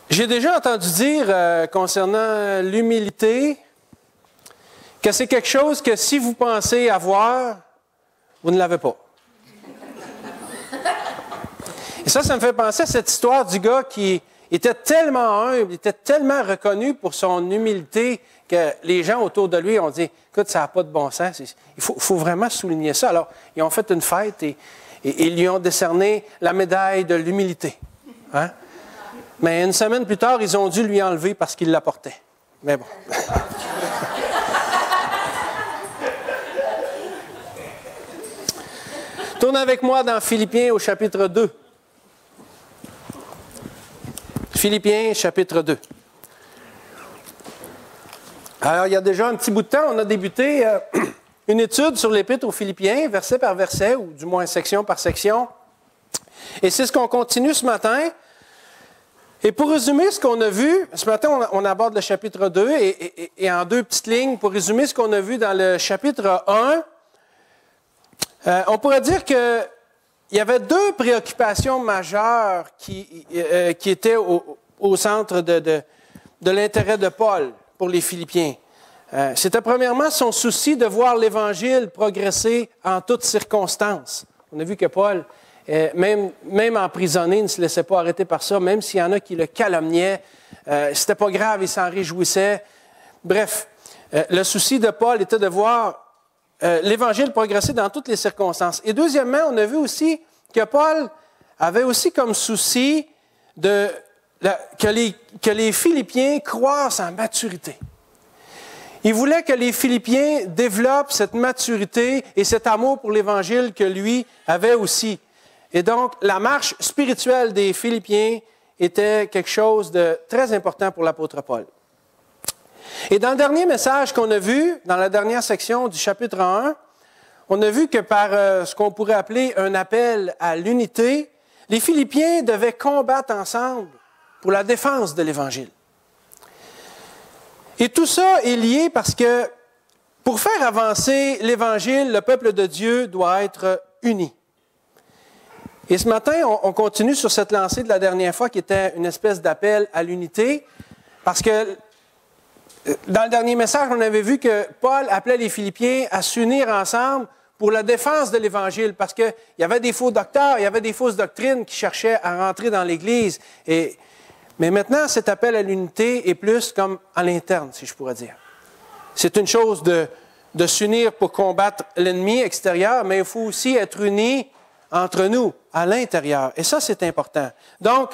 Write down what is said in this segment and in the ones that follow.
J'ai déjà entendu dire concernant l'humilité que c'est quelque chose que si vous pensez avoir, vous ne l'avez pas. Et ça me fait penser à cette histoire du gars qui était tellement humble, était tellement reconnu pour son humilité que les gens autour de lui ont dit « Écoute, ça n'a pas de bon sens. Il faut vraiment souligner ça. » Alors, ils ont fait une fête et ils lui ont décerné la médaille de l'humilité. Hein? Mais une semaine plus tard, ils ont dû lui enlever parce qu'il la portait. Mais bon. Tourne avec moi dans Philippiens au chapitre 2. Philippiens, chapitre 2. Alors, il y a déjà un petit bout de temps, on a débuté une étude sur l'Épître aux Philippiens, verset par verset, ou du moins section par section. Et c'est ce qu'on continue ce matin. Et pour résumer ce qu'on a vu, ce matin, on aborde le chapitre 2, et en deux petites lignes, pour résumer ce qu'on a vu dans le chapitre 1, on pourrait dire que il y avait deux préoccupations majeures qui étaient au centre de l'intérêt de Paul pour les Philippiens. C'était premièrement son souci de voir l'Évangile progresser en toutes circonstances. On a vu que Paul, même emprisonné, ne se laissait pas arrêter par ça, même s'il y en a qui le calomniaient. C'était pas grave, il s'en réjouissait. Bref, le souci de Paul était de voir l'Évangile progresser dans toutes les circonstances. Et deuxièmement, on a vu aussi que Paul avait aussi comme souci que les Philippiens croissent en maturité. Il voulait que les Philippiens développent cette maturité et cet amour pour l'Évangile que lui avait aussi. Et donc, la marche spirituelle des Philippiens était quelque chose de très important pour l'apôtre Paul. Et dans le dernier message qu'on a vu, dans la dernière section du chapitre 1, on a vu que par ce qu'on pourrait appeler un appel à l'unité, les Philippiens devaient combattre ensemble pour la défense de l'Évangile. Et tout ça est lié parce que pour faire avancer l'Évangile, le peuple de Dieu doit être uni. Et ce matin, on continue sur cette lancée de la dernière fois qui était une espèce d'appel à l'unité parce que dans le dernier message, on avait vu que Paul appelait les Philippiens à s'unir ensemble pour la défense de l'Évangile, parce qu'il y avait des faux docteurs, il y avait des fausses doctrines qui cherchaient à rentrer dans l'Église. Mais maintenant, cet appel à l'unité est plus comme à l'interne, si je pourrais dire. C'est une chose de s'unir pour combattre l'ennemi extérieur, mais il faut aussi être unis entre nous, à l'intérieur. Et ça, c'est important. Donc,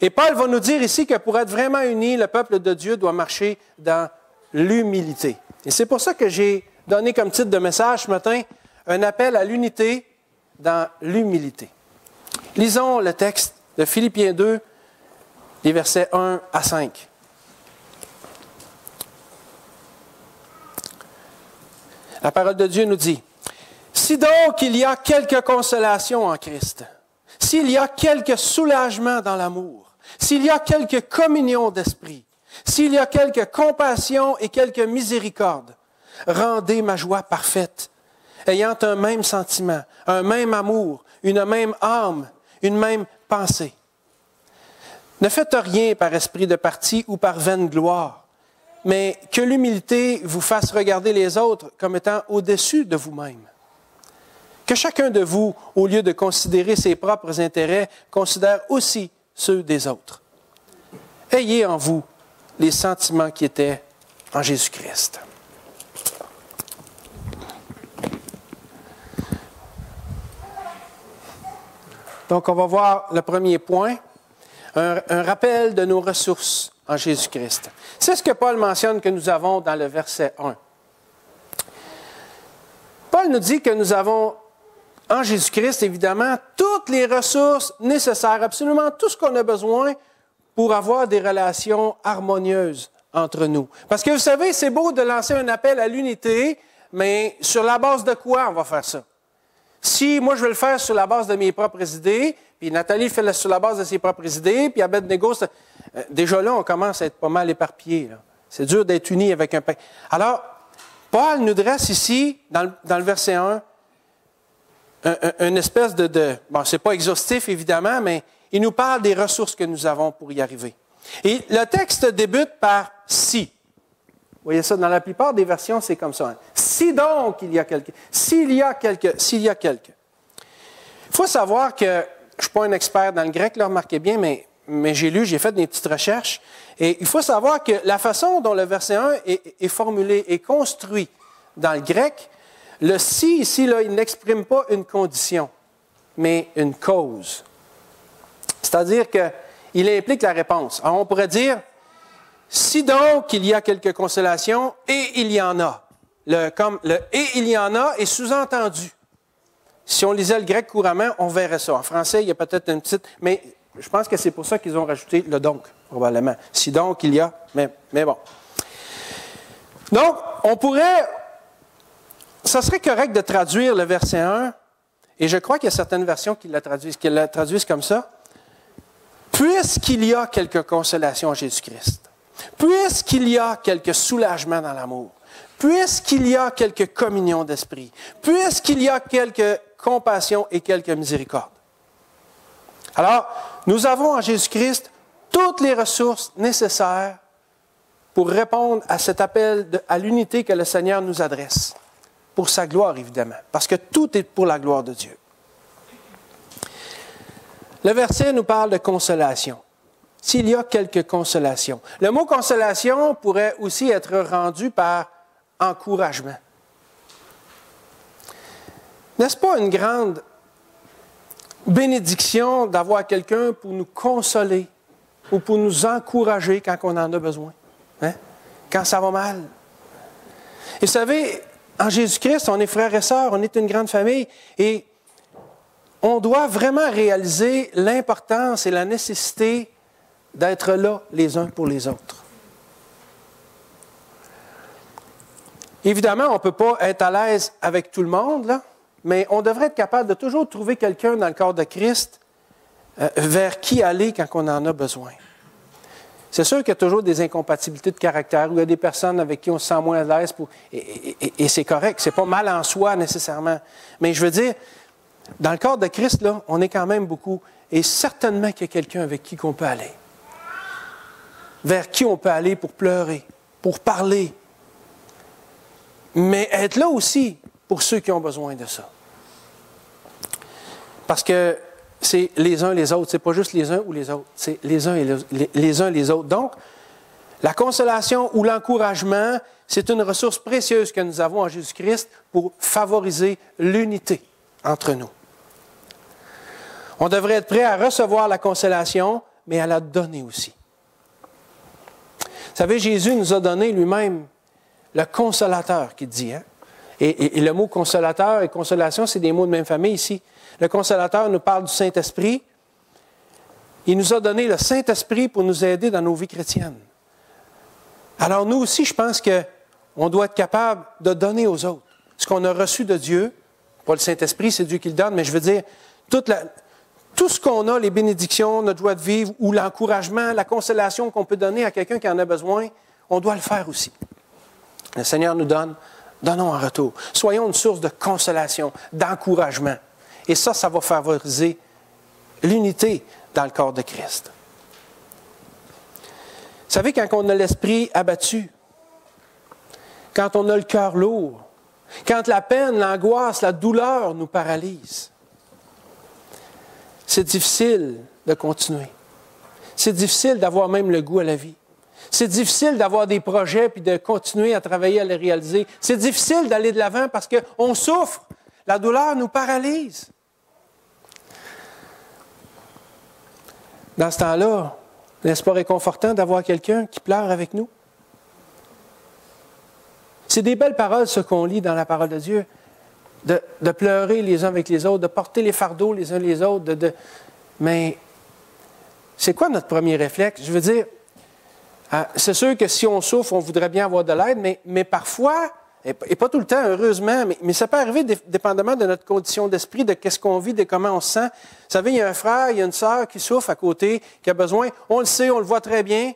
et Paul va nous dire ici que pour être vraiment unis, le peuple de Dieu doit marcher dans l'humilité. Et c'est pour ça que j'ai donné comme titre de message ce matin, un appel à l'unité dans l'humilité. Lisons le texte de Philippiens 2, les versets 1 à 5. La parole de Dieu nous dit, « Si donc il y a quelque consolation en Christ, s'il y a quelque soulagement dans l'amour, s'il y a quelque communion d'esprit, s'il y a quelque compassion et quelque miséricorde, rendez ma joie parfaite, ayant un même sentiment, un même amour, une même âme, une même pensée. Ne faites rien par esprit de parti ou par vaine gloire, mais que l'humilité vous fasse regarder les autres comme étant au-dessus de vous-même. Que chacun de vous, au lieu de considérer ses propres intérêts, considère aussi ceux des autres. Ayez en vous les sentiments qui étaient en Jésus-Christ. » Donc, on va voir le premier point, un rappel de nos ressources en Jésus-Christ. C'est ce que Paul mentionne que nous avons dans le verset 1. Paul nous dit que nous avons en Jésus-Christ, évidemment, toutes les ressources nécessaires, absolument tout ce qu'on a besoin pour avoir des relations harmonieuses entre nous. Parce que vous savez, c'est beau de lancer un appel à l'unité, mais sur la base de quoi on va faire ça? Si moi je veux le faire sur la base de mes propres idées, puis Nathalie fait sur la base de ses propres idées, puis Abednego, déjà là, on commence à être pas mal éparpillés. C'est dur d'être unis avec un pain. Alors, Paul nous dresse ici, dans le verset 1, une espèce bon, c'est pas exhaustif évidemment, mais il nous parle des ressources que nous avons pour y arriver. Et le texte débute par « si ». Vous voyez ça, dans la plupart des versions, c'est comme ça. Hein. Si donc il y a quelqu'un, s'il y a quelqu'un. Il faut savoir que, je ne suis pas un expert dans le grec, là, remarquez bien, mais j'ai fait des petites recherches. Et il faut savoir que la façon dont le verset 1 est formulé, est construit dans le grec, le « si » ici, là, il n'exprime pas une condition, mais une cause. C'est-à-dire qu'il implique la réponse. Alors, on pourrait dire, si donc il y a quelque consolation, et il y en a. Comme le « et il y en a » est sous-entendu. Si on lisait le grec couramment, on verrait ça. En français, il y a peut-être une petite... Mais je pense que c'est pour ça qu'ils ont rajouté le « donc », probablement. Si donc il y a... Mais bon. Donc, on pourrait... Ça serait correct de traduire le verset 1, et je crois qu'il y a certaines versions qui la traduisent comme ça. Puisqu'il y a quelque consolation en Jésus-Christ, puisqu'il y a quelque soulagement dans l'amour, puisqu'il y a quelque communion d'esprit, puisqu'il y a quelque compassion et quelque miséricorde. Alors, nous avons en Jésus-Christ toutes les ressources nécessaires pour répondre à cet appel à l'unité que le Seigneur nous adresse, pour sa gloire évidemment, parce que tout est pour la gloire de Dieu. Le verset nous parle de consolation. S'il y a quelque consolation. Le mot consolation pourrait aussi être rendu par encouragement. N'est-ce pas une grande bénédiction d'avoir quelqu'un pour nous consoler ou pour nous encourager quand on en a besoin? Hein? Quand ça va mal. Et vous savez, en Jésus-Christ, on est frères et sœurs, on est une grande famille et on doit vraiment réaliser l'importance et la nécessité d'être là les uns pour les autres. Évidemment, on ne peut pas être à l'aise avec tout le monde, là, mais on devrait être capable de toujours trouver quelqu'un dans le corps de Christ vers qui aller quand on en a besoin. C'est sûr qu'il y a toujours des incompatibilités de caractère, où il y a des personnes avec qui on se sent moins à l'aise, et c'est correct, c'est pas mal en soi nécessairement. Mais je veux dire, dans le corps de Christ, là, on est quand même beaucoup, et certainement qu'il y a quelqu'un avec qui on peut aller. Vers qui on peut aller pour pleurer, pour parler, mais être là aussi pour ceux qui ont besoin de ça. Parce que c'est les uns les autres, c'est pas juste les uns ou les autres, c'est les uns et les autres. Donc, la consolation ou l'encouragement, c'est une ressource précieuse que nous avons en Jésus-Christ pour favoriser l'unité entre nous. On devrait être prêt à recevoir la consolation, mais à la donner aussi. Vous savez, Jésus nous a donné lui-même le consolateur, qui dit. Hein? Et le mot consolateur et consolation, c'est des mots de même famille ici. Le consolateur nous parle du Saint-Esprit. Il nous a donné le Saint-Esprit pour nous aider dans nos vies chrétiennes. Alors nous aussi, je pense qu'on doit être capable de donner aux autres ce qu'on a reçu de Dieu. Pas le Saint-Esprit, c'est Dieu qui le donne, mais je veux dire, tout ce qu'on a, les bénédictions, notre joie de vivre, ou l'encouragement, la consolation qu'on peut donner à quelqu'un qui en a besoin, on doit le faire aussi. Le Seigneur nous donne, donnons en retour. Soyons une source de consolation, d'encouragement. Et ça va favoriser l'unité dans le corps de Christ. Vous savez, quand on a l'esprit abattu, quand on a le cœur lourd, quand la peine, l'angoisse, la douleur nous paralysent, c'est difficile de continuer. C'est difficile d'avoir même le goût à la vie. C'est difficile d'avoir des projets puis de continuer à travailler à les réaliser. C'est difficile d'aller de l'avant parce qu'on souffre. La douleur nous paralyse. Dans ce temps-là, n'est-ce pas réconfortant d'avoir quelqu'un qui pleure avec nous? C'est des belles paroles, ce qu'on lit dans la parole de Dieu. De pleurer les uns avec les autres, de porter les fardeaux les uns les autres. Mais c'est quoi notre premier réflexe? Je veux dire, c'est sûr que si on souffre, on voudrait bien avoir de l'aide, mais parfois, et pas tout le temps, heureusement, mais ça peut arriver dépendamment de notre condition d'esprit, de qu'est-ce qu'on vit, de comment on se sent. Vous savez, il y a un frère, il y a une sœur qui souffre à côté, qui a besoin. On le sait, on le voit très bien,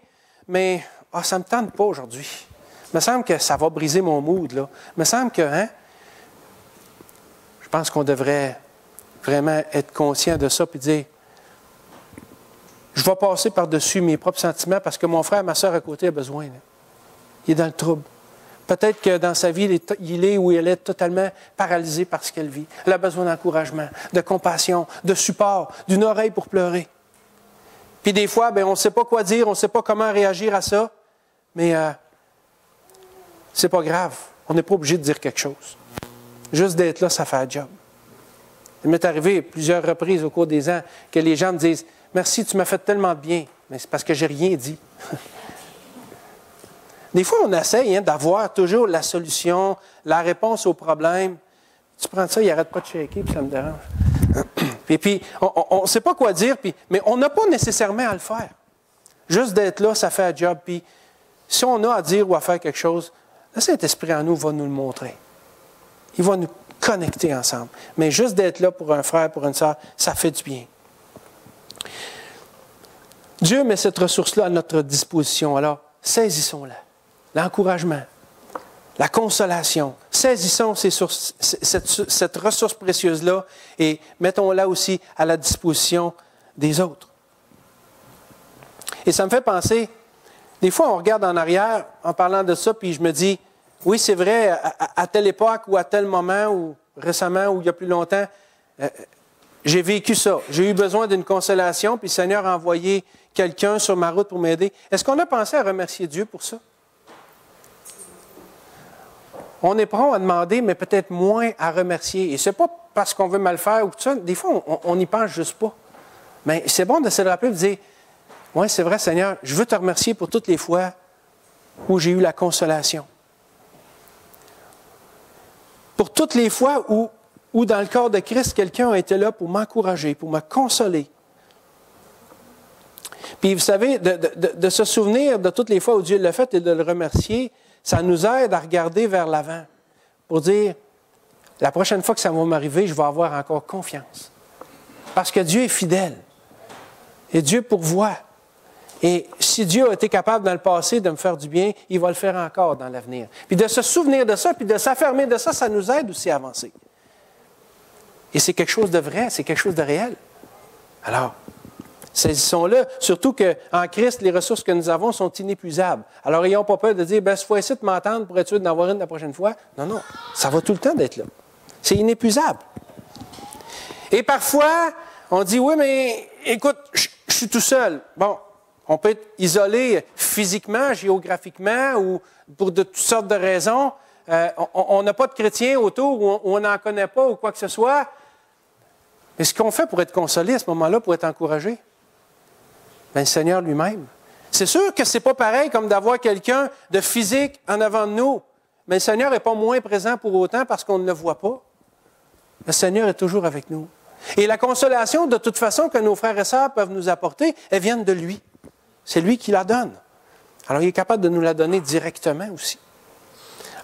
mais ça ne me tente pas aujourd'hui. Il me semble que ça va briser mon mood, là. Il me semble que, je pense qu'on devrait vraiment être conscient de ça et dire, je vais passer par-dessus mes propres sentiments parce que mon frère, ma soeur à côté a besoin. Là. Il est dans le trouble. Peut-être que dans sa vie, il est ou elle est totalement paralysé par ce qu'elle vit. Elle a besoin d'encouragement, de compassion, de support, d'une oreille pour pleurer. Puis des fois, on ne sait pas quoi dire, on ne sait pas comment réagir à ça, mais c'est pas grave. On n'est pas obligé de dire quelque chose. Juste d'être là, ça fait un job. Il m'est arrivé plusieurs reprises au cours des ans que les gens me disent « Merci, tu m'as fait tellement de bien. » Mais c'est parce que je n'ai rien dit. Des fois, on essaye d'avoir toujours la solution, la réponse au problème. Tu prends ça, il n'arrête pas de shaker, puis ça me dérange. Et puis, on ne sait pas quoi dire, mais on n'a pas nécessairement à le faire. Juste d'être là, ça fait un job. Puis, si on a à dire ou à faire quelque chose, le Saint-Esprit en nous va nous le montrer. Il va nous connecter ensemble. Mais juste d'être là pour un frère, pour une sœur, ça fait du bien. Dieu met cette ressource-là à notre disposition. Alors, saisissons-la. L'encouragement, la consolation. Saisissons cette ressource précieuse-là et mettons-la aussi à la disposition des autres. Et ça me fait penser, des fois on regarde en arrière en parlant de ça, puis je me dis, oui c'est vrai, à telle époque ou à tel moment, ou récemment ou il y a plus longtemps, j'ai vécu ça. J'ai eu besoin d'une consolation, puis le Seigneur a envoyé quelqu'un sur ma route pour m'aider. Est-ce qu'on a pensé à remercier Dieu pour ça? On est prompt à demander, mais peut-être moins à remercier. Et ce n'est pas parce qu'on veut mal faire ou tout ça. Des fois, on n'y pense juste pas. Mais c'est bon de se le rappeler et de dire, oui, c'est vrai, Seigneur, je veux te remercier pour toutes les fois où j'ai eu la consolation. Pour toutes les fois où dans le corps de Christ, quelqu'un a été là pour m'encourager, pour me consoler. Puis vous savez, de se souvenir de toutes les fois où Dieu l'a fait et de le remercier, ça nous aide à regarder vers l'avant pour dire, la prochaine fois que ça va m'arriver, je vais avoir encore confiance. Parce que Dieu est fidèle. Et Dieu pourvoit. Et si Dieu a été capable dans le passé de me faire du bien, il va le faire encore dans l'avenir. Puis de se souvenir de ça, puis de s'affirmer de ça, ça nous aide aussi à avancer. Et c'est quelque chose de vrai, c'est quelque chose de réel. Alors, saisissons-le, surtout qu'en Christ, les ressources que nous avons sont inépuisables. Alors, n'ayons pas peur de dire, cette fois-ci, de m'entendre pour être sûr d'en avoir une la prochaine fois. Non, non, ça va tout le temps d'être là. C'est inépuisable. Et parfois, on dit, oui, mais écoute, je suis tout seul. Bon, on peut être isolé physiquement, géographiquement, ou pour de toutes sortes de raisons. On n'a pas de chrétiens autour, ou on n'en connaît pas, ou quoi que ce soit. Mais ce qu'on fait pour être consolé à ce moment-là, pour être encouragé, le Seigneur lui-même. C'est sûr que ce n'est pas pareil comme d'avoir quelqu'un de physique en avant de nous. Mais le Seigneur n'est pas moins présent pour autant parce qu'on ne le voit pas. Le Seigneur est toujours avec nous. Et la consolation, de toute façon, que nos frères et sœurs peuvent nous apporter, elles viennent de lui. C'est lui qui la donne. Alors, il est capable de nous la donner directement aussi.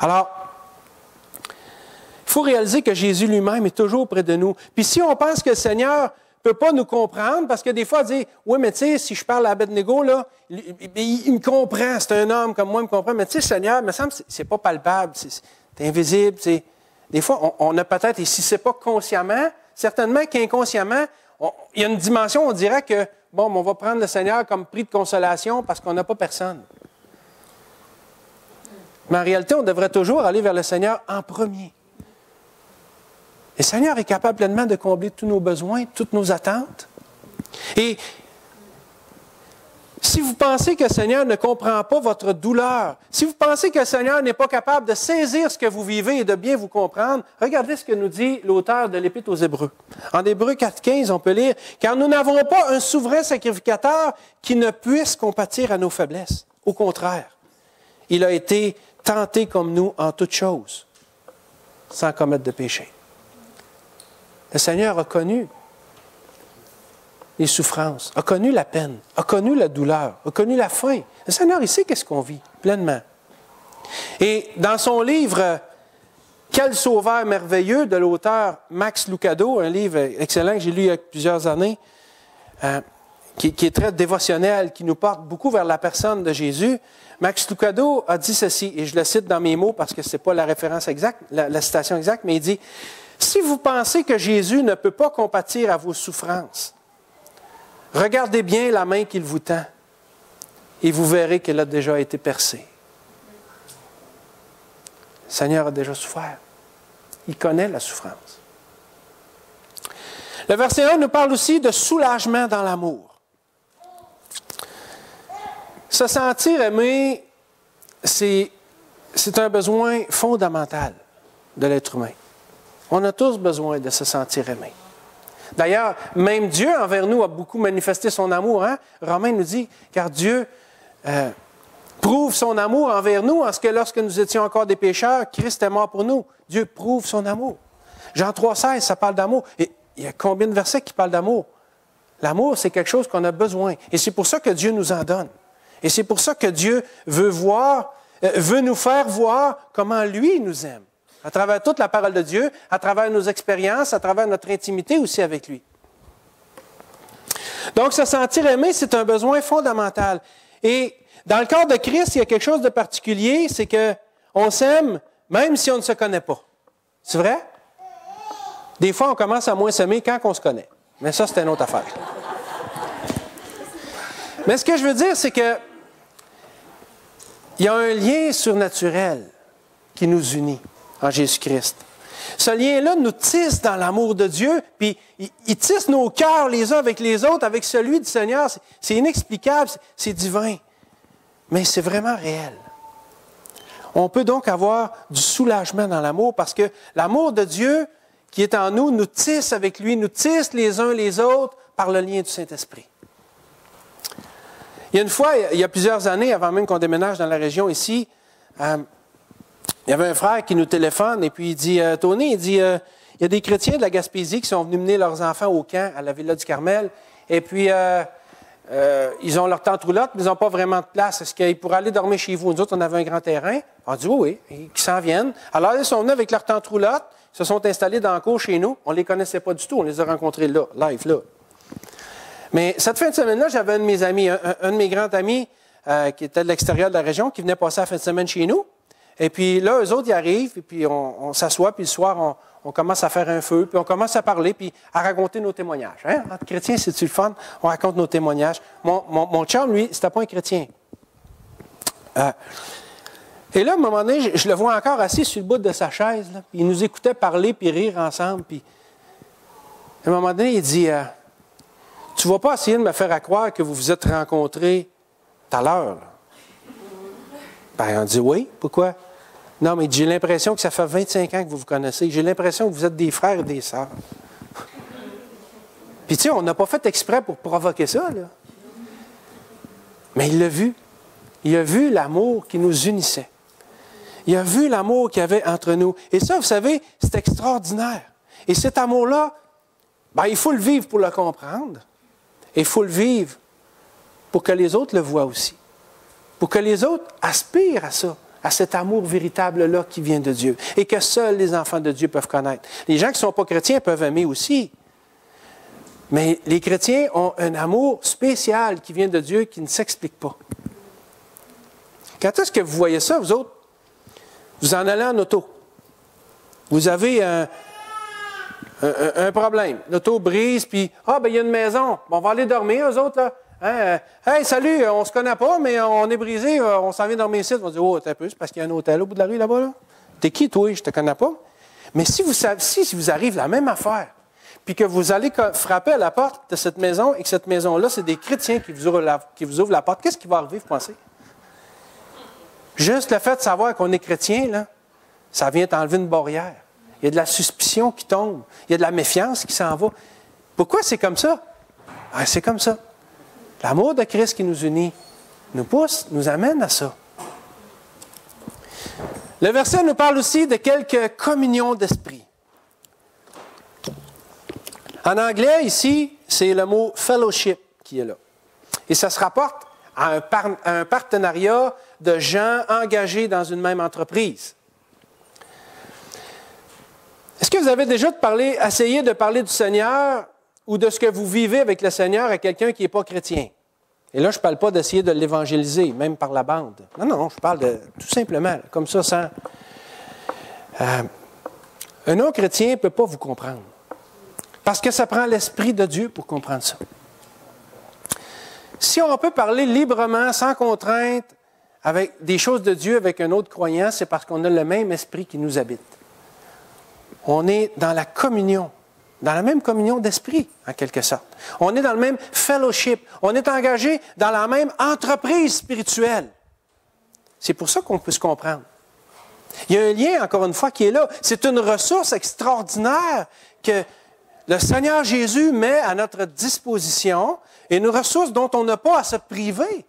Alors, il faut réaliser que Jésus lui-même est toujours près de nous. Puis si on pense que le Seigneur ne peut pas nous comprendre, parce que des fois, on dit, oui, mais tu sais, si je parle à Abednego, là, il me comprend, c'est un homme comme moi, il me comprend, mais tu sais, Seigneur, il me semble que c'est pas palpable, c'est invisible. Des fois, on a peut-être, et si ce n'est pas consciemment, certainement qu'inconsciemment, il y a une dimension, on dirait que, bon, on va prendre le Seigneur comme prix de consolation parce qu'on n'a pas personne. Mais en réalité, on devrait toujours aller vers le Seigneur en premier. Et le Seigneur est capable pleinement de combler tous nos besoins, toutes nos attentes. Et si vous pensez que le Seigneur ne comprend pas votre douleur, si vous pensez que le Seigneur n'est pas capable de saisir ce que vous vivez et de bien vous comprendre, regardez ce que nous dit l'auteur de l'Épître aux Hébreux. En Hébreux 4,15, on peut lire « Car nous n'avons pas un souverain sacrificateur qui ne puisse compatir à nos faiblesses. Au contraire, il a été tenté comme nous en toutes choses, sans commettre de péché. » Le Seigneur a connu les souffrances, a connu la peine, a connu la douleur, a connu la faim. Le Seigneur, il sait qu'est-ce qu'on vit, pleinement. Et dans son livre « Quel sauveur merveilleux » de l'auteur Max Lucado, un livre excellent que j'ai lu il y a plusieurs années, qui est très dévotionnel, qui nous porte beaucoup vers la personne de Jésus, Max Lucado a dit ceci, et je le cite dans mes mots parce que ce n'est pas la référence exacte, la citation exacte, mais il dit « Si vous pensez que Jésus ne peut pas compatir à vos souffrances, Regardez bien la main qu'il vous tend et vous verrez qu'elle a déjà été percée. Le Seigneur a déjà souffert. Il connaît la souffrance. Le verset 1 nous parle aussi de soulagement dans l'amour. Se sentir aimé, c'est un besoin fondamental de l'être humain. On a tous besoin de se sentir aimé. D'ailleurs, même Dieu envers nous a beaucoup manifesté son amour. Hein? Romains nous dit, car Dieu prouve son amour envers nous en ce que lorsque nous étions encore des pécheurs, Christ est mort pour nous. Dieu prouve son amour. Jean 3,16, ça parle d'amour. Et il y a combien de versets qui parlent d'amour? L'amour, c'est quelque chose qu'on a besoin. Et c'est pour ça que Dieu nous en donne. Et c'est pour ça que Dieu veut nous faire voir comment lui nous aime. À travers toute la parole de Dieu, à travers nos expériences, à travers notre intimité aussi avec lui. Donc, se sentir aimé, c'est un besoin fondamental. Et dans le corps de Christ, il y a quelque chose de particulier, c'est qu'on s'aime même si on ne se connaît pas. C'est vrai? Des fois, on commence à moins s'aimer quand on se connaît. Mais ça, c'est une autre affaire. Mais ce que je veux dire, c'est que il y a un lien surnaturel qui nous unit en Jésus-Christ. Ce lien-là nous tisse dans l'amour de Dieu, puis il tisse nos cœurs les uns avec les autres, avec celui du Seigneur. C'est inexplicable, c'est divin, mais c'est vraiment réel. On peut donc avoir du soulagement dans l'amour parce que l'amour de Dieu qui est en nous tisse avec lui, nous tisse les uns les autres par le lien du Saint-Esprit. Il y a une fois, il y a plusieurs années, avant même qu'on déménage dans la région ici, il y avait un frère qui nous téléphone et puis il dit, Tony, il dit, il y a des chrétiens de la Gaspésie qui sont venus mener leurs enfants au camp à la Villa du Carmel et puis ils ont leur tente roulotte, mais ils n'ont pas vraiment de place. Est-ce qu'ils pourraient aller dormir chez vous? Nous autres, on avait un grand terrain. On a dit oui, et qu'ils s'en viennent. Alors, ils sont venus avec leur tente roulotte, se sont installés dans le cours chez nous. On ne les connaissait pas du tout, on les a rencontrés là, live, là. Mais cette fin de semaine-là, j'avais un de mes amis, un de mes grands amis qui était de l'extérieur de la région, qui venait passer la fin de semaine chez nous. Et puis là, eux autres, ils arrivent, et puis on s'assoit, puis le soir, on commence à faire un feu, puis on commence à parler, puis à raconter nos témoignages. Hein? Entre chrétiens, c'est-tu le fun? On raconte nos témoignages. Mon chum, lui, c'était pas un chrétien. Et là, à un moment donné, je le vois encore assis sur le bout de sa chaise. Là, puis il nous écoutait parler, puis rire ensemble. Puis à un moment donné, il dit... tu ne vas pas essayer de me faire croire que vous vous êtes rencontrés tout à l'heure. Ben, on dit oui. Pourquoi? Non, mais j'ai l'impression que ça fait 25 ans que vous vous connaissez. J'ai l'impression que vous êtes des frères et des sœurs. Puis, tu sais, on n'a pas fait exprès pour provoquer ça, là. Mais il l'a vu. Il a vu l'amour qui nous unissait. Il a vu l'amour qu'il y avait entre nous. Et ça, vous savez, c'est extraordinaire. Et cet amour-là, ben, il faut le vivre pour le comprendre. Et il faut le vivre pour que les autres le voient aussi. Pour que les autres aspirent à ça, à cet amour véritable-là qui vient de Dieu. Et que seuls les enfants de Dieu peuvent connaître. Les gens qui ne sont pas chrétiens peuvent aimer aussi. Mais les chrétiens ont un amour spécial qui vient de Dieu qui ne s'explique pas. Quand est-ce que vous voyez ça, vous autres? Vous en allez en auto. Vous avez un problème. L'auto brise, puis ben il y a une maison. Bon, on va aller dormir, eux autres, là. Hein? Hey, salut, on se connaît pas, mais on est brisé, on s'en vient dormir ici. On va dire, oh, t'es un peu, c'est parce qu'il y a un hôtel au bout de la rue, là-bas, là. T'es qui, toi? Je te connais pas. Mais si vous arrive la même affaire, puis que vous allez frapper à la porte de cette maison, et que cette maison-là, c'est des chrétiens qui vous ouvrent la porte, qu'est-ce qui va arriver, vous pensez? Juste le fait de savoir qu'on est chrétien, là, ça vient t'enlever une barrière. Il y a de la suspicion qui tombe. Il y a de la méfiance qui s'en va. Pourquoi c'est comme ça? Ah, c'est comme ça. L'amour de Christ qui nous unit nous pousse, nous amène à ça. Le verset nous parle aussi de quelques communions d'esprit. En anglais, ici, c'est le mot « fellowship » qui est là. Et ça se rapporte à un partenariat de gens engagés dans une même entreprise. Est-ce que vous avez déjà essayé de parler du Seigneur ou de ce que vous vivez avec le Seigneur à quelqu'un qui n'est pas chrétien? Et là, je ne parle pas d'essayer de l'évangéliser, même par la bande. Non, je parle de tout simplement, comme ça, sans... un non-chrétien ne peut pas vous comprendre. Parce que ça prend l'Esprit de Dieu pour comprendre ça. Si on peut parler librement, sans contrainte, avec des choses de Dieu avec un autre croyant, c'est parce qu'on a le même esprit qui nous habite. On est dans la communion, dans la même communion d'esprit, en quelque sorte. On est dans le même fellowship. On est engagé dans la même entreprise spirituelle. C'est pour ça qu'on peut se comprendre. Il y a un lien, encore une fois, qui est là. C'est une ressource extraordinaire que le Seigneur Jésus met à notre disposition, et une ressource dont on n'a pas à se priver.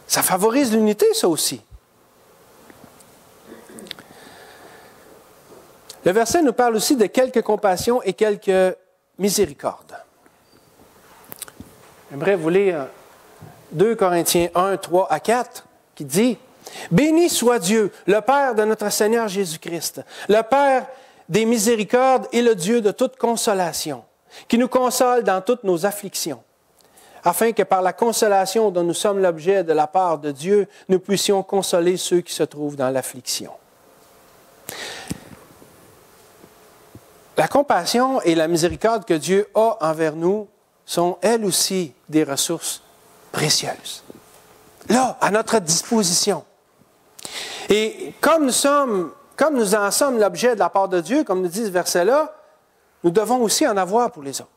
Ça favorise l'unité, ça aussi. Le verset nous parle aussi de quelques compassions et quelques miséricordes. J'aimerais vous lire 2 Corinthiens 1, 3 à 4, qui dit « Béni soit Dieu, le Père de notre Seigneur Jésus-Christ, le Père des miséricordes et le Dieu de toute consolation, qui nous console dans toutes nos afflictions, afin que par la consolation dont nous sommes l'objet de la part de Dieu, nous puissions consoler ceux qui se trouvent dans l'affliction. » La compassion et la miséricorde que Dieu a envers nous sont, elles aussi, des ressources précieuses. Là, à notre disposition. Et comme nous en sommes l'objet de la part de Dieu, comme nous dit ce verset-là, nous devons aussi en avoir pour les autres.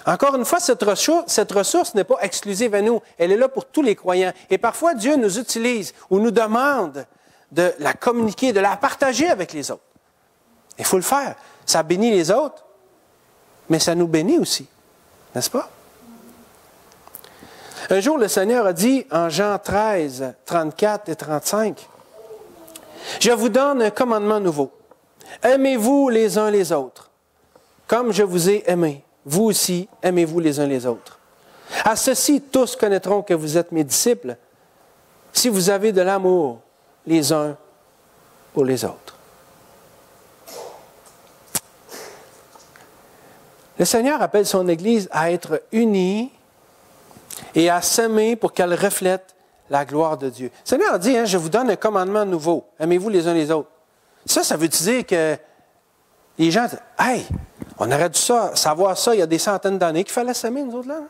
Encore une fois, cette ressource n'est pas exclusive à nous. Elle est là pour tous les croyants. Et parfois, Dieu nous utilise ou nous demande de la communiquer, de la partager avec les autres. Il faut le faire. Ça bénit les autres, mais ça nous bénit aussi. N'est-ce pas? Un jour, le Seigneur a dit en Jean 13, 34 et 35, « Je vous donne un commandement nouveau. Aimez-vous les uns les autres. Comme je vous ai aimé, vous aussi aimez-vous les uns les autres. À ceci, tous connaîtront que vous êtes mes disciples, si vous avez de l'amour les uns pour les autres. » Le Seigneur appelle son Église à être unie et à s'aimer pour qu'elle reflète la gloire de Dieu. Le Seigneur dit, je vous donne un commandement nouveau. Aimez-vous les uns les autres. Ça veut dire que les gens disent, hey, on aurait dû savoir ça il y a des centaines d'années qu'il fallait s'aimer, nous autres, là.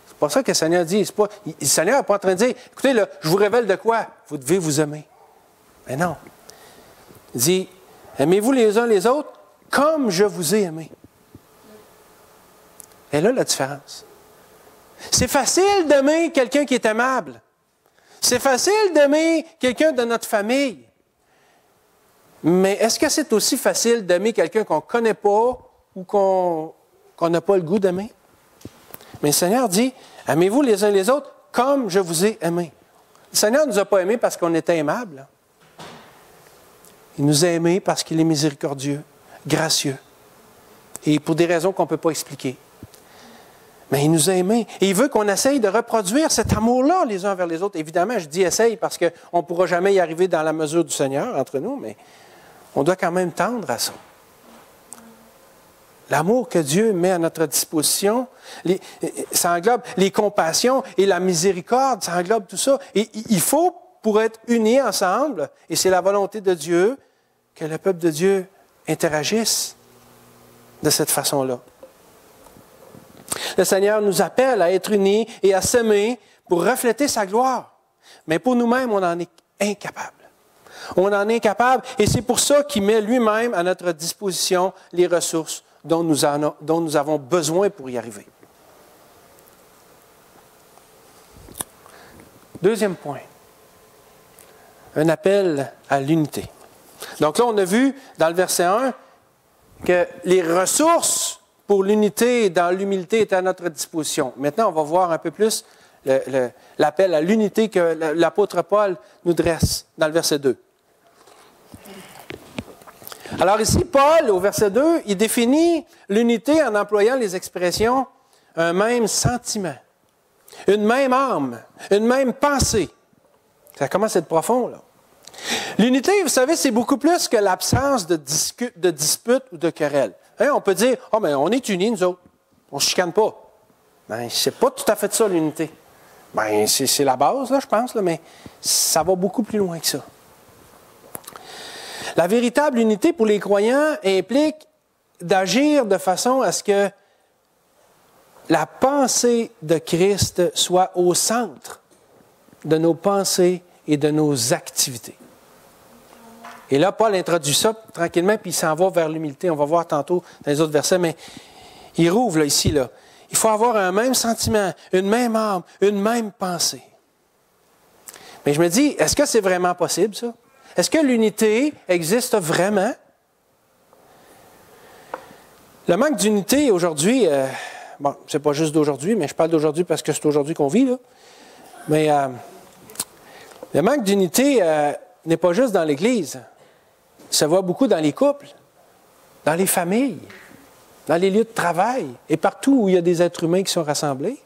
C'est pas ça que le Seigneur dit. Le Seigneur n'est pas en train de dire, écoutez, là, je vous révèle de quoi? Vous devez vous aimer. Mais non. Il dit, aimez-vous les uns les autres comme je vous ai aimé. Et là, la différence. C'est facile d'aimer quelqu'un qui est aimable. C'est facile d'aimer quelqu'un de notre famille. Mais est-ce que c'est aussi facile d'aimer quelqu'un qu'on ne connaît pas ou qu'on n'a pas le goût d'aimer? Mais le Seigneur dit, aimez-vous les uns les autres comme je vous ai aimé. Le Seigneur ne nous a pas aimés parce qu'on était aimables. Il nous a aimés parce qu'il est miséricordieux, gracieux, et pour des raisons qu'on ne peut pas expliquer. Mais il nous a aimés. Et il veut qu'on essaye de reproduire cet amour-là les uns vers les autres. Évidemment, je dis essaye parce qu'on ne pourra jamais y arriver dans la mesure du Seigneur entre nous, mais on doit quand même tendre à ça. L'amour que Dieu met à notre disposition, ça englobe les compassions et la miséricorde, ça englobe tout ça. Et il faut, pour être unis ensemble, et c'est la volonté de Dieu, que le peuple de Dieu interagisse de cette façon-là. Le Seigneur nous appelle à être unis et à s'aimer pour refléter sa gloire. Mais pour nous-mêmes, on en est incapable. On en est incapable et c'est pour ça qu'il met lui-même à notre disposition les ressources dont nous avons besoin pour y arriver. Deuxième point, un appel à l'unité. Donc là, on a vu dans le verset 1 que les ressources pour l'unité dans l'humilité étaient à notre disposition. Maintenant, on va voir un peu plus l'appel à l'unité que l'apôtre Paul nous dresse dans le verset 2. Alors ici, Paul, au verset 2, il définit l'unité en employant les expressions « un même sentiment »,« une même âme »,« une même pensée ». Ça commence à être profond, là. L'unité, vous savez, c'est beaucoup plus que l'absence de dispute ou de querelle. Hein, on peut dire « mais on est unis, nous autres. On ne se chicane pas. » Ben, c'est pas tout à fait ça, l'unité. Ben, c'est la base, là, je pense, là, mais ça va beaucoup plus loin que ça. La véritable unité pour les croyants implique d'agir de façon à ce que la pensée de Christ soit au centre de nos pensées et de nos activités. Et là, Paul introduit ça tranquillement, puis il s'en va vers l'humilité. On va voir tantôt dans les autres versets, mais il rouvre là, ici. Là. Il faut avoir un même sentiment, une même âme, une même pensée. Mais je me dis, est-ce que c'est vraiment possible, ça? Est-ce que l'unité existe vraiment? Le manque d'unité aujourd'hui, bon, c'est pas juste d'aujourd'hui, mais je parle d'aujourd'hui parce que c'est aujourd'hui qu'on vit, là. Mais le manque d'unité n'est pas juste dans l'Église. Ça se voit beaucoup dans les couples, dans les familles, dans les lieux de travail et partout où il y a des êtres humains qui sont rassemblés.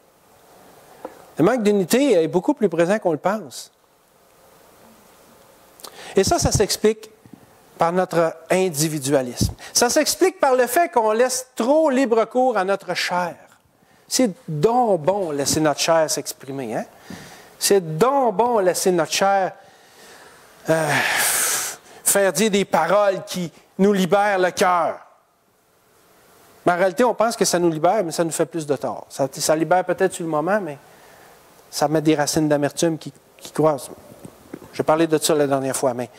Le manque d'unité est beaucoup plus présent qu'on le pense. Et ça s'explique par notre individualisme. Ça s'explique par le fait qu'on laisse trop libre cours à notre chair. C'est donc bon laisser notre chair s'exprimer. Hein? C'est donc bon laisser notre chair faire dire des paroles qui nous libèrent le cœur. Mais en réalité, on pense que ça nous libère, mais ça nous fait plus de tort. Ça libère peut-être sur le moment, mais ça met des racines d'amertume qui croissent. J'ai parlé de ça la dernière fois, mais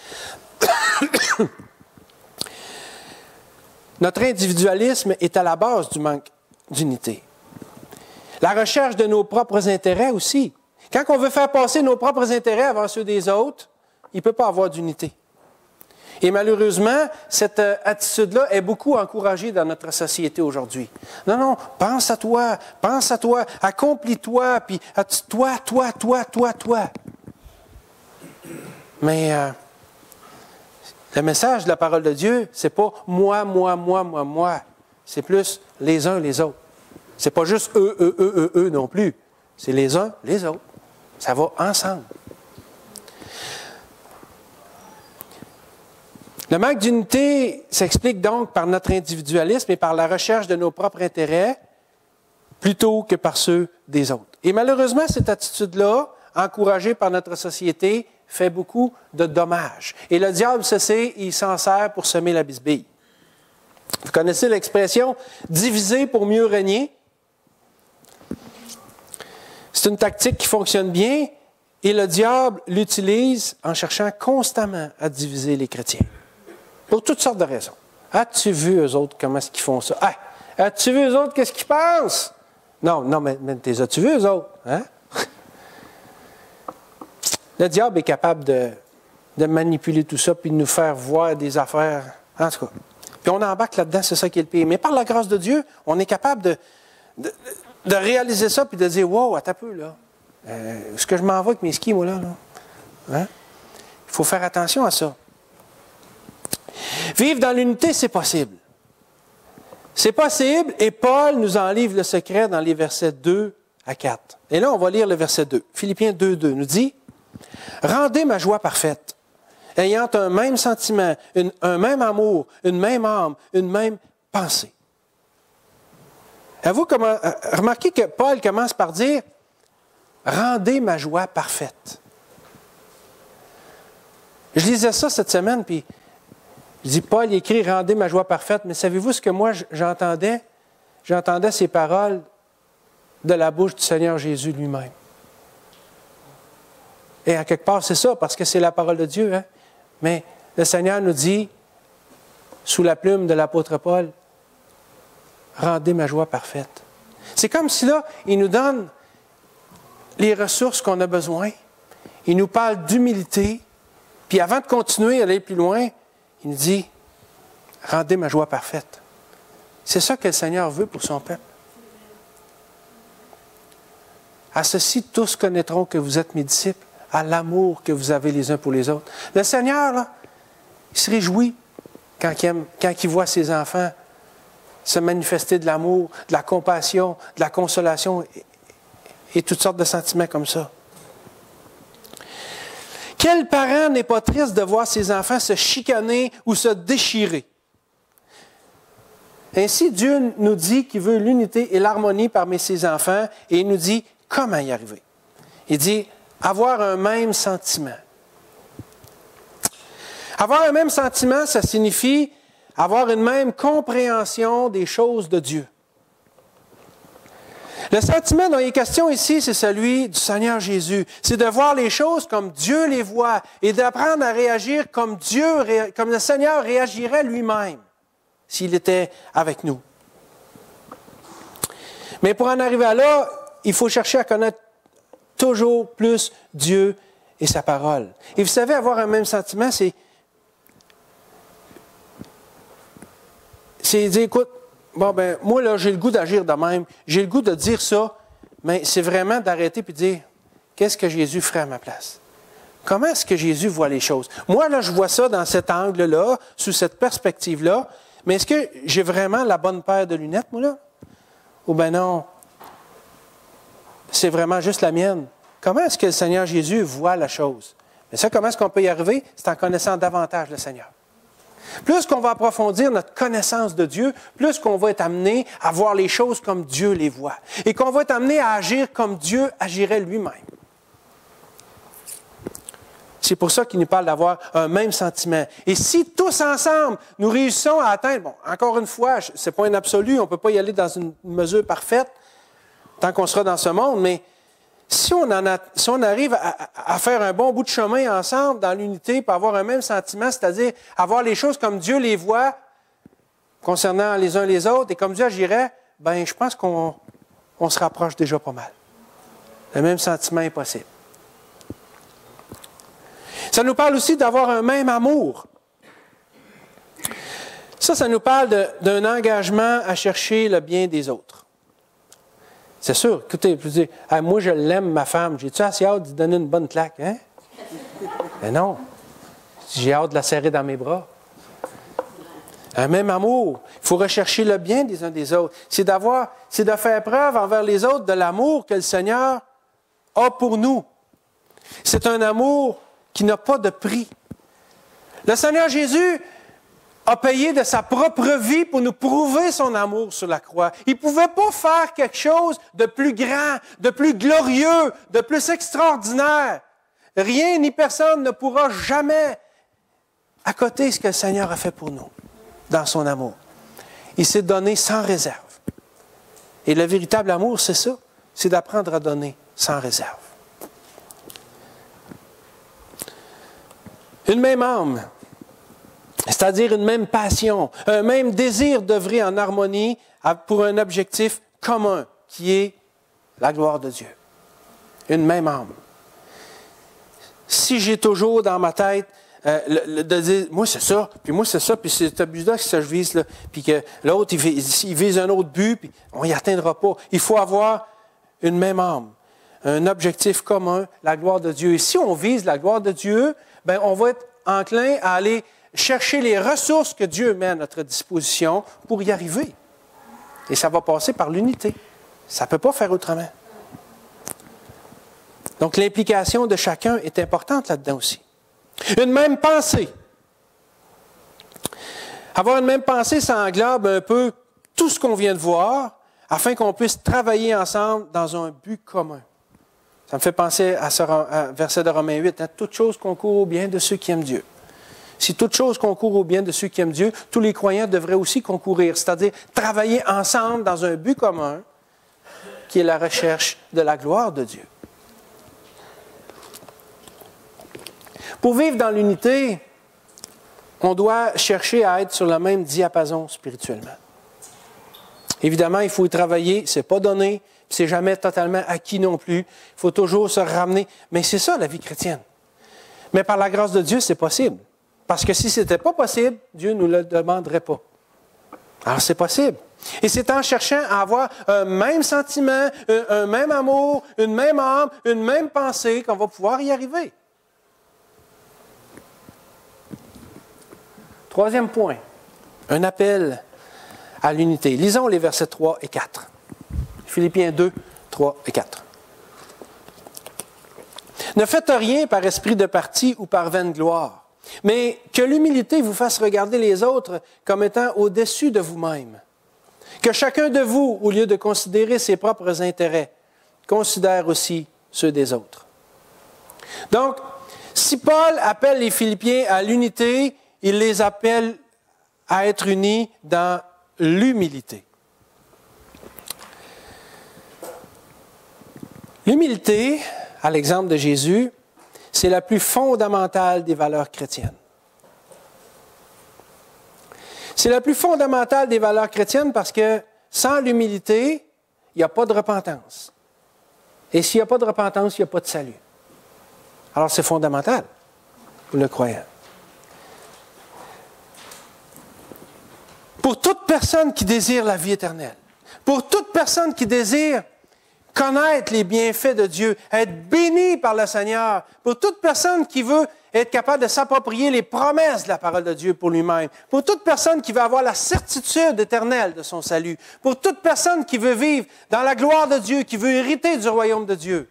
notre individualisme est à la base du manque d'unité. La recherche de nos propres intérêts aussi. Quand on veut faire passer nos propres intérêts avant ceux des autres, il ne peut pas avoir d'unité. Et malheureusement, cette attitude-là est beaucoup encouragée dans notre société aujourd'hui. Non, pense à toi, accomplis-toi, puis toi. Mais le message de la parole de Dieu, c'est pas moi. C'est plus les uns les autres. C'est pas juste eux non plus. C'est les uns les autres. Ça va ensemble. Le manque d'unité s'explique donc par notre individualisme et par la recherche de nos propres intérêts plutôt que par ceux des autres. Et malheureusement, cette attitude-là, encouragée par notre société, fait beaucoup de dommages. Et le diable, il s'en sert pour semer la bisbille. Vous connaissez l'expression « diviser pour mieux régner ». C'est une tactique qui fonctionne bien et le diable l'utilise en cherchant constamment à diviser les chrétiens. Pour toutes sortes de raisons. As-tu vu eux autres comment est-ce qu'ils font ça? Ah, as-tu vu eux autres qu'est-ce qu'ils pensent? Non, mais t'es as-tu vu eux autres? Hein? Le diable est capable de manipuler tout ça puis de nous faire voir des affaires. En tout cas. Puis on embarque là-dedans, c'est ça qui est le pire. Mais par la grâce de Dieu, on est capable de réaliser ça puis de dire, wow, attends un peu, là. Est-ce que je m'en vais avec mes skis, moi, là? Hein? Il faut faire attention à ça. Vivre dans l'unité, c'est possible. C'est possible et Paul nous en livre le secret dans les versets 2 à 4. Et là, on va lire le verset 2. Philippiens 2:2 nous dit « Rendez ma joie parfaite, ayant un même sentiment, un même amour, une même âme, une même pensée. » Remarquez que Paul commence par dire « Rendez ma joie parfaite. » Je lisais ça cette semaine, puis je dis, Paul écrit « Rendez ma joie parfaite », mais savez-vous ce que moi j'entendais? J'entendais ces paroles de la bouche du Seigneur Jésus lui-même. Et à quelque part, c'est ça, parce que c'est la parole de Dieu. Hein? Mais le Seigneur nous dit, sous la plume de l'apôtre Paul, « Rendez ma joie parfaite. » C'est comme si là, il nous donne les ressources qu'on a besoin. Il nous parle d'humilité. Puis avant de continuer à aller plus loin, il nous dit, « Rendez ma joie parfaite. » C'est ça que le Seigneur veut pour son peuple. À ceci, tous connaîtront que vous êtes mes disciples, à l'amour que vous avez les uns pour les autres. Le Seigneur, là, il se réjouit quand il voit ses enfants se manifester de l'amour, de la compassion, de la consolation et toutes sortes de sentiments comme ça. Quel parent n'est pas triste de voir ses enfants se chicaner ou se déchirer? Ainsi, Dieu nous dit qu'il veut l'unité et l'harmonie parmi ses enfants et il nous dit comment y arriver. Il dit avoir un même sentiment. Avoir un même sentiment, ça signifie avoir une même compréhension des choses de Dieu. Le sentiment dont il est question ici, c'est celui du Seigneur Jésus. C'est de voir les choses comme Dieu les voit et d'apprendre à réagir comme comme le Seigneur réagirait lui-même s'il était avec nous. Mais pour en arriver à là, il faut chercher à connaître toujours plus Dieu et sa parole. Et vous savez, avoir un même sentiment, c'est dire, écoute, moi, là, j'ai le goût d'agir de même, j'ai le goût de dire ça, mais c'est vraiment d'arrêter et de dire, qu'est-ce que Jésus ferait à ma place? Comment est-ce que Jésus voit les choses? Moi, là, je vois ça dans cet angle-là, sous cette perspective-là, mais est-ce que j'ai vraiment la bonne paire de lunettes, moi, là? Ou bien non, c'est vraiment juste la mienne. Comment est-ce que le Seigneur Jésus voit la chose? Mais ça, comment est-ce qu'on peut y arriver? C'est en connaissant davantage le Seigneur. Plus qu'on va approfondir notre connaissance de Dieu, plus qu'on va être amené à voir les choses comme Dieu les voit. Et qu'on va être amené à agir comme Dieu agirait lui-même. C'est pour ça qu'il nous parle d'avoir un même sentiment. Et si tous ensemble, nous réussissons à atteindre, encore une fois, ce n'est pas un absolu, on ne peut pas y aller dans une mesure parfaite tant qu'on sera dans ce monde, mais si on arrive à faire un bon bout de chemin ensemble dans l'unité pour avoir un même sentiment, c'est-à-dire avoir les choses comme Dieu les voit concernant les uns les autres et comme Dieu agirait, je pense qu'on se rapproche déjà pas mal. Le même sentiment est possible. Ça nous parle aussi d'avoir un même amour. Ça nous parle d'un engagement à chercher le bien des autres. C'est sûr, écoutez, vous dites, moi je l'aime, ma femme, j'ai-tu assez hâte de lui donner une bonne claque, hein? Mais non, j'ai hâte de la serrer dans mes bras. Un même amour. Il faut rechercher le bien des uns des autres. C'est de faire preuve envers les autres de l'amour que le Seigneur a pour nous. C'est un amour qui n'a pas de prix. Le Seigneur Jésus a payé de sa propre vie pour nous prouver son amour sur la croix. Il ne pouvait pas faire quelque chose de plus grand, de plus glorieux, de plus extraordinaire. Rien ni personne ne pourra jamais accoter ce que le Seigneur a fait pour nous dans son amour. Il s'est donné sans réserve. Et le véritable amour, c'est ça, c'est d'apprendre à donner sans réserve. Une même âme, c'est-à-dire une même passion, un même désir d'œuvrer en harmonie pour un objectif commun, qui est la gloire de Dieu. Une même âme. Si j'ai toujours dans ma tête de dire, moi c'est ça, puis c'est ce but-là que je vise, là, puis que l'autre, il vise un autre but, puis on n'y atteindra pas. Il faut avoir une même âme, un objectif commun, la gloire de Dieu. Et si on vise la gloire de Dieu, on va être enclin à aller chercher les ressources que Dieu met à notre disposition pour y arriver. Et ça va passer par l'unité. Ça ne peut pas faire autrement. Donc l'implication de chacun est importante là-dedans aussi. Une même pensée. Avoir une même pensée, ça englobe un peu tout ce qu'on vient de voir, afin qu'on puisse travailler ensemble dans un but commun. Ça me fait penser à ce verset de Romains 8, hein, « Toute chose concourt au bien de ceux qui aiment Dieu ». Si toute chose concourt au bien de ceux qui aiment Dieu, tous les croyants devraient aussi concourir, c'est-à-dire travailler ensemble dans un but commun, qui est la recherche de la gloire de Dieu. Pour vivre dans l'unité, on doit chercher à être sur le même diapason spirituellement. Évidemment, il faut y travailler, ce n'est pas donné, c'est jamais totalement acquis non plus. Il faut toujours se ramener. Mais c'est ça, la vie chrétienne. Mais par la grâce de Dieu, c'est possible. Parce que si ce n'était pas possible, Dieu ne nous le demanderait pas. Alors, c'est possible. Et c'est en cherchant à avoir un même sentiment, un même amour, une même âme, une même pensée qu'on va pouvoir y arriver. Troisième point, un appel à l'unité. Lisons les versets 3 et 4. Philippiens 2, 3 et 4. Ne faites rien par esprit de parti ou par vaine gloire, mais que l'humilité vous fasse regarder les autres comme étant au-dessus de vous-même. Que chacun de vous, au lieu de considérer ses propres intérêts, considère aussi ceux des autres. Donc, si Paul appelle les Philippiens à l'unité, il les appelle à être unis dans l'humilité. L'humilité, à l'exemple de Jésus, c'est la plus fondamentale des valeurs chrétiennes. C'est la plus fondamentale des valeurs chrétiennes parce que sans l'humilité, il n'y a pas de repentance. Et s'il n'y a pas de repentance, il n'y a pas de salut. Alors c'est fondamental pour le croyant. Pour toute personne qui désire la vie éternelle, pour toute personne qui désire connaître les bienfaits de Dieu, être béni par le Seigneur, pour toute personne qui veut être capable de s'approprier les promesses de la parole de Dieu pour lui-même, pour toute personne qui veut avoir la certitude éternelle de son salut, pour toute personne qui veut vivre dans la gloire de Dieu, qui veut hériter du royaume de Dieu,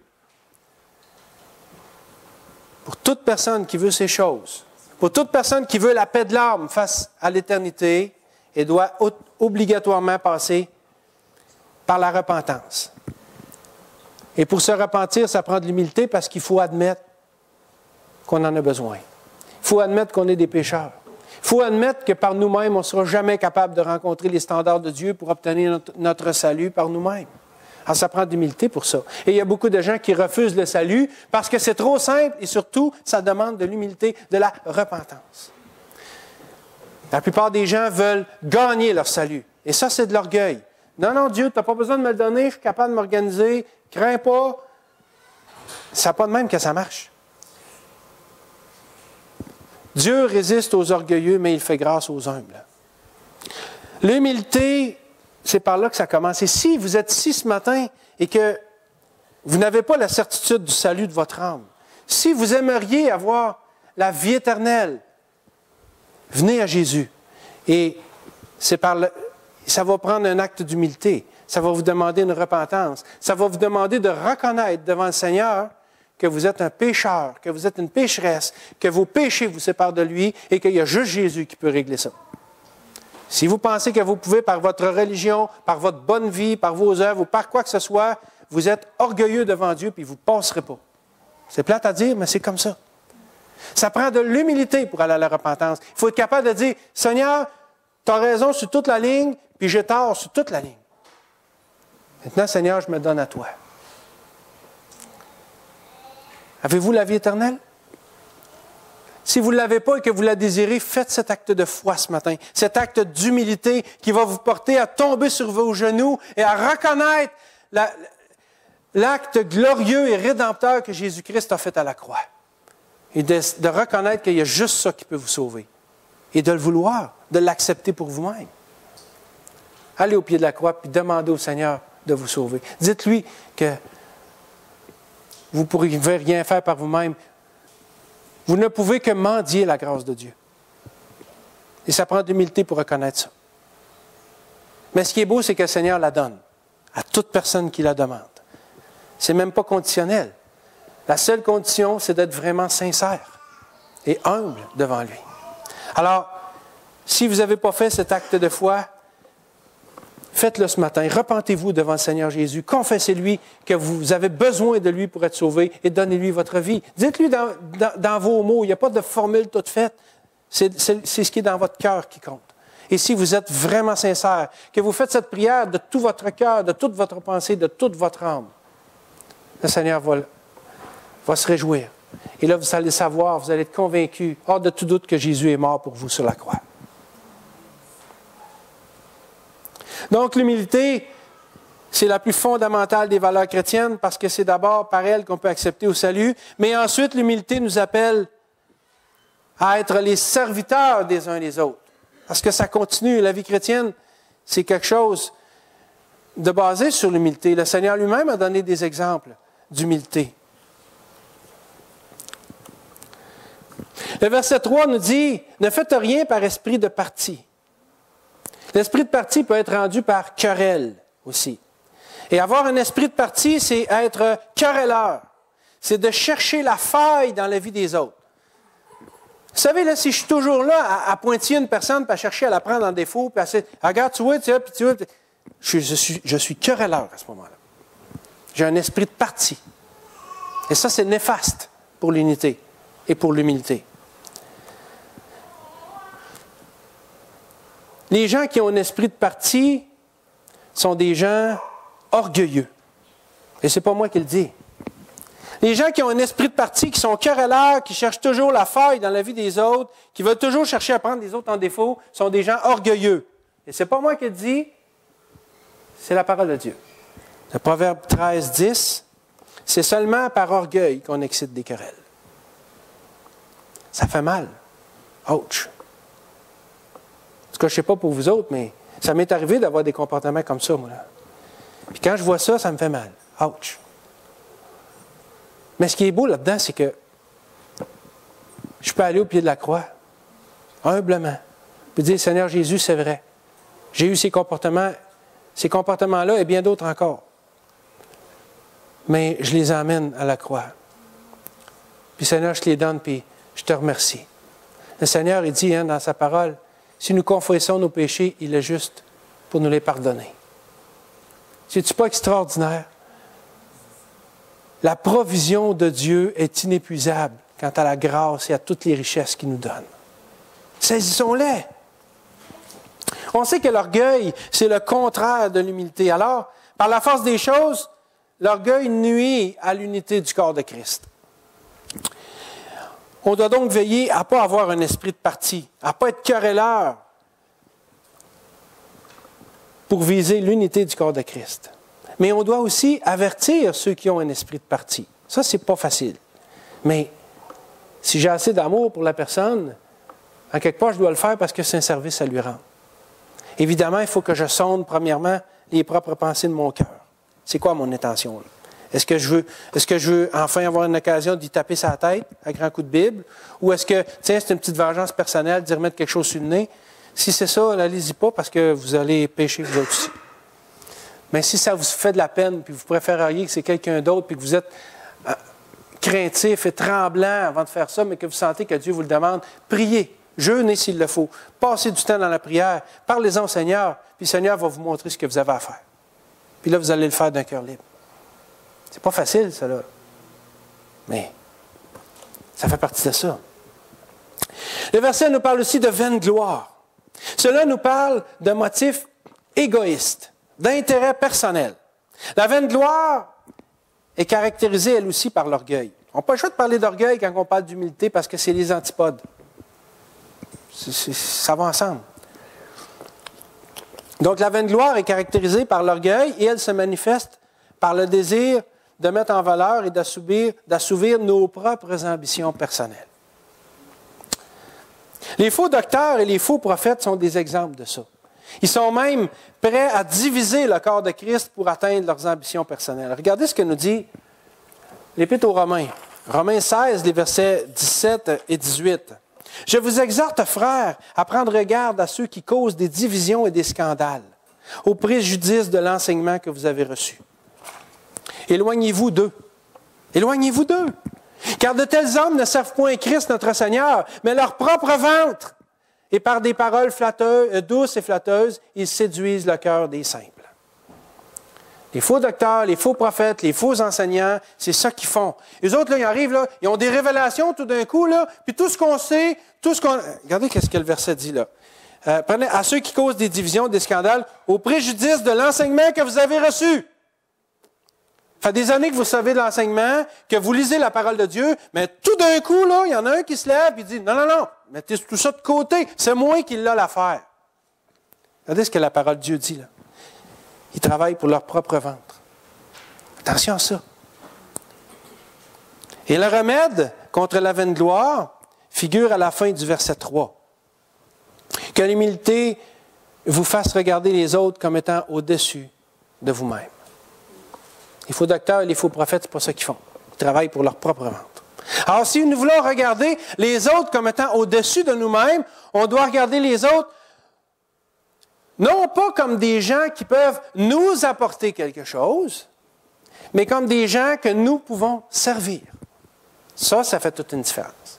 pour toute personne qui veut ces choses, pour toute personne qui veut la paix de l'âme face à l'éternité, elle doit obligatoirement passer par la repentance. Et pour se repentir, ça prend de l'humilité parce qu'il faut admettre qu'on en a besoin. Il faut admettre qu'on est des pécheurs. Il faut admettre que par nous-mêmes, on ne sera jamais capable de rencontrer les standards de Dieu pour obtenir notre salut par nous-mêmes. Alors, ça prend de l'humilité pour ça. Et il y a beaucoup de gens qui refusent le salut parce que c'est trop simple et surtout, ça demande de l'humilité, de la repentance. La plupart des gens veulent gagner leur salut. Et ça, c'est de l'orgueil. Non, non, Dieu, tu n'as pas besoin de me le donner, je suis capable de m'organiser, crains pas. Ça n'est pas de même que ça marche. Dieu résiste aux orgueilleux, mais il fait grâce aux humbles. L'humilité, c'est par là que ça commence. Et si vous êtes ici ce matin et que vous n'avez pas la certitude du salut de votre âme, si vous aimeriez avoir la vie éternelle, venez à Jésus. Et c'est ça va prendre un acte d'humilité. Ça va vous demander une repentance. Ça va vous demander de reconnaître devant le Seigneur que vous êtes un pécheur, que vous êtes une pécheresse, que vos péchés vous séparent de lui et qu'il y a juste Jésus qui peut régler ça. Si vous pensez que vous pouvez, par votre religion, par votre bonne vie, par vos œuvres ou par quoi que ce soit, vous êtes orgueilleux devant Dieu puis vous ne passerez pas. C'est plate à dire, mais c'est comme ça. Ça prend de l'humilité pour aller à la repentance. Il faut être capable de dire, Seigneur, tu as raison sur toute la ligne, puis j'ai tort sur toute la ligne. Maintenant, Seigneur, je me donne à toi. Avez-vous la vie éternelle? Si vous ne l'avez pas et que vous la désirez, faites cet acte de foi ce matin, cet acte d'humilité qui va vous porter à tomber sur vos genoux et à reconnaître l'acte glorieux et rédempteur que Jésus-Christ a fait à la croix. Et de reconnaître qu'il y a juste ça qui peut vous sauver. Et de le vouloir, de l'accepter pour vous-même. Allez au pied de la croix puis demandez au Seigneur de vous sauver. Dites-lui que vous ne pourrez rien faire par vous-même. Vous ne pouvez que mendier la grâce de Dieu. Et ça prend de l'humilité pour reconnaître ça. Mais ce qui est beau, c'est que le Seigneur la donne à toute personne qui la demande. Ce n'est même pas conditionnel. La seule condition, c'est d'être vraiment sincère et humble devant lui. Alors, si vous n'avez pas fait cet acte de foi, faites-le ce matin. Repentez-vous devant le Seigneur Jésus. Confessez-lui que vous avez besoin de lui pour être sauvé et donnez-lui votre vie. Dites-lui dans vos mots, il n'y a pas de formule toute faite. C'est ce qui est dans votre cœur qui compte. Et si vous êtes vraiment sincère, que vous faites cette prière de tout votre cœur, de toute votre pensée, de toute votre âme, le Seigneur va se réjouir. Et là, vous allez savoir, vous allez être convaincu, hors de tout doute, que Jésus est mort pour vous sur la croix. Donc, l'humilité, c'est la plus fondamentale des valeurs chrétiennes parce que c'est d'abord par elle qu'on peut accepter au salut. Mais ensuite, l'humilité nous appelle à être les serviteurs des uns des autres. Parce que ça continue. La vie chrétienne, c'est quelque chose de basé sur l'humilité. Le Seigneur lui-même a donné des exemples d'humilité. Le verset 3 nous dit, « Ne faites rien par esprit de parti. » L'esprit de parti peut être rendu par querelle aussi. Et avoir un esprit de parti, c'est être querelleur. C'est de chercher la faille dans la vie des autres. Vous savez, là, si je suis toujours là à pointiller une personne, puis à chercher à la prendre en défaut, puis à dire, regarde, tu vois, puis tu vois, je suis querelleur à ce moment-là. J'ai un esprit de parti. Et ça, c'est néfaste pour l'unité et pour l'humilité. Les gens qui ont un esprit de parti sont des gens orgueilleux. Et ce n'est pas moi qui le dis. Les gens qui ont un esprit de parti, qui sont querelleurs, qui cherchent toujours la faille dans la vie des autres, qui veulent toujours chercher à prendre les autres en défaut, sont des gens orgueilleux. Et ce n'est pas moi qui le dis, c'est la parole de Dieu. Le Proverbe 13, 10, c'est seulement par orgueil qu'on excite des querelles. Ça fait mal. Ouch. En tout cas, je ne sais pas pour vous autres, mais ça m'est arrivé d'avoir des comportements comme ça, moi. Là. Puis quand je vois ça, ça me fait mal. Ouch. Mais ce qui est beau là-dedans, c'est que je peux aller au pied de la croix, humblement, puis dire, Seigneur Jésus, c'est vrai. J'ai eu ces comportements-là et bien d'autres encore. Mais je les emmène à la croix. Puis Seigneur, je te les donne, puis je te remercie. Le Seigneur, il dit dans sa parole, si nous confessons nos péchés, il est juste pour nous les pardonner. C'est-tu pas extraordinaire? La provision de Dieu est inépuisable quant à la grâce et à toutes les richesses qu'il nous donne. Saisissons-les. On sait que l'orgueil, c'est le contraire de l'humilité. Alors, par la force des choses, l'orgueil nuit à l'unité du corps de Christ. On doit donc veiller à ne pas avoir un esprit de parti, à ne pas être querelleur pour viser l'unité du corps de Christ. Mais on doit aussi avertir ceux qui ont un esprit de parti. Ça, c'est pas facile. Mais si j'ai assez d'amour pour la personne, en quelque part, je dois le faire parce que c'est un service à lui rendre. Évidemment, il faut que je sonde, premièrement, les propres pensées de mon cœur. C'est quoi mon intention, là? Est-ce que je veux enfin avoir une occasion d'y taper sa tête à grand coup de Bible? Ou est-ce que, tiens, c'est une petite vengeance personnelle d'y remettre quelque chose sur le nez? Si c'est ça, allez-y pas parce que vous allez pécher vous autres aussi. Mais si ça vous fait de la peine, puis vous préféreriez que c'est quelqu'un d'autre, puis que vous êtes craintif et tremblant avant de faire ça, mais que vous sentez que Dieu vous le demande, priez, jeûnez s'il le faut, passez du temps dans la prière, parlez-en au Seigneur, puis le Seigneur va vous montrer ce que vous avez à faire. Puis là, vous allez le faire d'un cœur libre. C'est pas facile, ça, là. Mais ça fait partie de ça. Le verset nous parle aussi de vaine gloire. Cela nous parle de motifs égoïstes, d'intérêt personnel. La vaine gloire est caractérisée, elle aussi, par l'orgueil. On n'a pas le choix de parler d'orgueil quand on parle d'humilité parce que c'est les antipodes. Ça va ensemble. Donc, la vaine gloire est caractérisée par l'orgueil et elle se manifeste par le désir de mettre en valeur et d'assouvir nos propres ambitions personnelles. Les faux docteurs et les faux prophètes sont des exemples de ça. Ils sont même prêts à diviser le corps de Christ pour atteindre leurs ambitions personnelles. Regardez ce que nous dit l'Épître aux Romains. Romains 16, les versets 17 et 18. « Je vous exhorte, frères, à prendre garde à ceux qui causent des divisions et des scandales, au préjudice de l'enseignement que vous avez reçu. Éloignez-vous d'eux. Éloignez-vous d'eux. Car de tels hommes ne servent point Christ notre Seigneur, mais leur propre ventre. Et par des paroles douces et flatteuses, ils séduisent le cœur des simples. » Les faux docteurs, les faux prophètes, les faux enseignants, c'est ça qu'ils font. Les autres, là, ils arrivent, là, ils ont des révélations tout d'un coup, là, puis tout ce qu'on sait, Regardez ce que le verset dit, là. Prenez à ceux qui causent des divisions, des scandales, au préjudice de l'enseignement que vous avez reçu. Ça fait des années que vous savez de l'enseignement, que vous lisez la parole de Dieu, mais tout d'un coup, là, il y en a un qui se lève et dit, non, mettez tout ça de côté, c'est moi qui l'ai l'affaire. Regardez ce que la parole de Dieu dit, là. Ils travaillent pour leur propre ventre. Attention à ça. Et le remède contre la vaine gloire figure à la fin du verset 3. Que l'humilité vous fasse regarder les autres comme étant au-dessus de vous-même. Les faux docteurs et les faux prophètes, c'est pas ça qu'ils font. Ils travaillent pour leur propre ventre. Alors, si nous voulons regarder les autres comme étant au-dessus de nous-mêmes, on doit regarder les autres non pas comme des gens qui peuvent nous apporter quelque chose, mais comme des gens que nous pouvons servir. Ça fait toute une différence.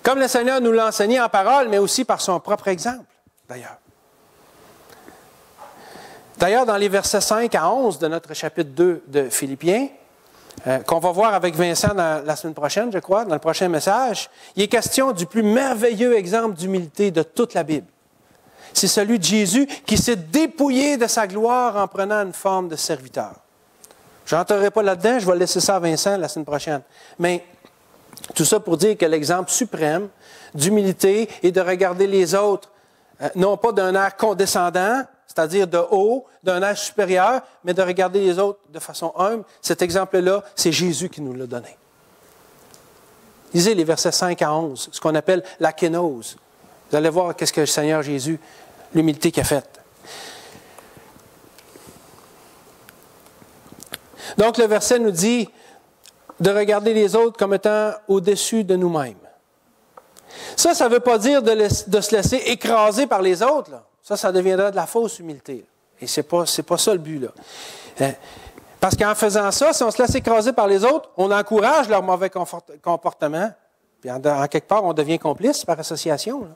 Comme le Seigneur nous l'a enseigné en parole, mais aussi par son propre exemple, d'ailleurs. D'ailleurs, dans les versets 5 à 11 de notre chapitre 2 de Philippiens, qu'on va voir avec Vincent la semaine prochaine, je crois, dans le prochain message, il est question du plus merveilleux exemple d'humilité de toute la Bible. C'est celui de Jésus qui s'est dépouillé de sa gloire en prenant une forme de serviteur. Je n'entrerai pas là-dedans, je vais laisser ça à Vincent la semaine prochaine. Mais tout ça pour dire que l'exemple suprême d'humilité est de regarder les autres, non pas d'un air condescendant, c'est-à-dire de haut, d'un air supérieur, mais de regarder les autres de façon humble. Cet exemple-là, c'est Jésus qui nous l'a donné. Lisez les versets 5 à 11, ce qu'on appelle la kénose. Vous allez voir qu'est-ce que le Seigneur Jésus, l'humilité qu'il a faite. Donc, le verset nous dit de regarder les autres comme étant au-dessus de nous-mêmes. Ça ne veut pas dire de se laisser écraser par les autres. Là. Ça deviendra de la fausse humilité. Et ce n'est pas ça le but. Là. Parce qu'en faisant ça, si on se laisse écraser par les autres, on encourage leur mauvais comportement. Puis en quelque part, on devient complice par association. Là.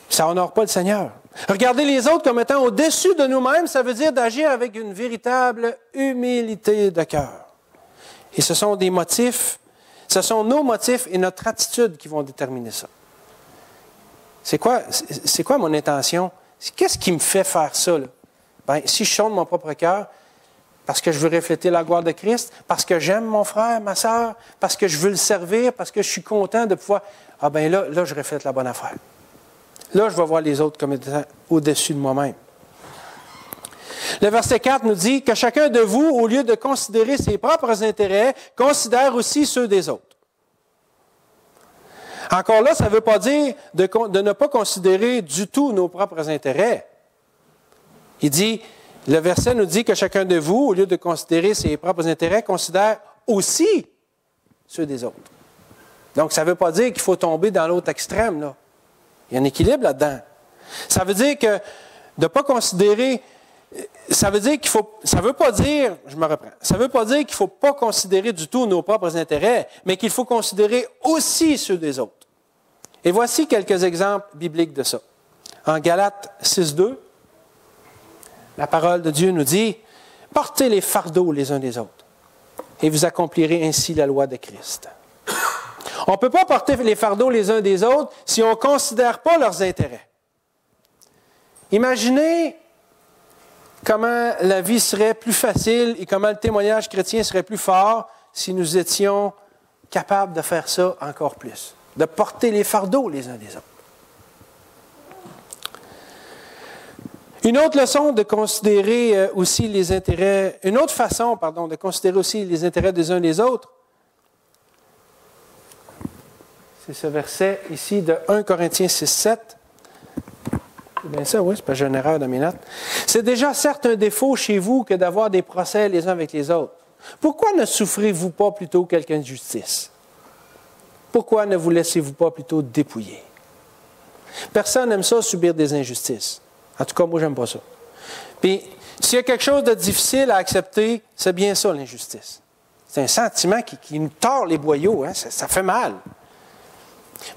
Ça n'honore pas le Seigneur. Regarder les autres comme étant au-dessus de nous-mêmes, ça veut dire d'agir avec une véritable humilité de cœur. Et ce sont des motifs, ce sont nos motifs et notre attitude qui vont déterminer ça. C'est quoi mon intention? Qu'est-ce qui me fait faire ça? Là? Bien, si je sonde mon propre cœur, parce que je veux refléter la gloire de Christ, parce que j'aime mon frère, ma sœur, parce que je veux le servir, parce que je suis content de pouvoir... Ah bien là, je reflète la bonne affaire. Là, je vais voir les autres comme étant au-dessus de moi-même. Le verset 4 nous dit que chacun de vous, au lieu de considérer ses propres intérêts, considère aussi ceux des autres. Encore là, ça ne veut pas dire de ne pas considérer du tout nos propres intérêts. Il dit, le verset nous dit que chacun de vous, au lieu de considérer ses propres intérêts, considère aussi ceux des autres. Donc, ça ne veut pas dire qu'il faut tomber dans l'autre extrême, là. Il y a un équilibre là-dedans. Ça veut dire que de ne pas considérer, ça veut dire qu'il faut, ça veut pas dire, je me reprends, ça veut pas dire qu'il ne faut pas considérer du tout nos propres intérêts, mais qu'il faut considérer aussi ceux des autres. Et voici quelques exemples bibliques de ça. En Galates 6.2, la parole de Dieu nous dit, « Portez les fardeaux les uns des autres, et vous accomplirez ainsi la loi de Christ. » On ne peut pas porter les fardeaux les uns des autres si on ne considère pas leurs intérêts. Imaginez comment la vie serait plus facile et comment le témoignage chrétien serait plus fort si nous étions capables de faire ça encore plus, de porter les fardeaux les uns des autres. Une autre leçon de considérer aussi les intérêts, une autre façon, de considérer aussi les intérêts des uns des autres, c'est ce verset ici de 1 Corinthiens 6.7. C'est bien ça, oui, c'est pas j'ai une erreur dans mes notes. C'est déjà certes un défaut chez vous que d'avoir des procès les uns avec les autres. Pourquoi ne souffrez-vous pas plutôt quelque injustice? Pourquoi ne vous laissez-vous pas plutôt dépouiller? Personne n'aime ça, subir des injustices. En tout cas, moi, j'aime pas ça. Puis, s'il y a quelque chose de difficile à accepter, c'est bien ça, l'injustice. C'est un sentiment qui nous tord les boyaux, hein? Ça fait mal.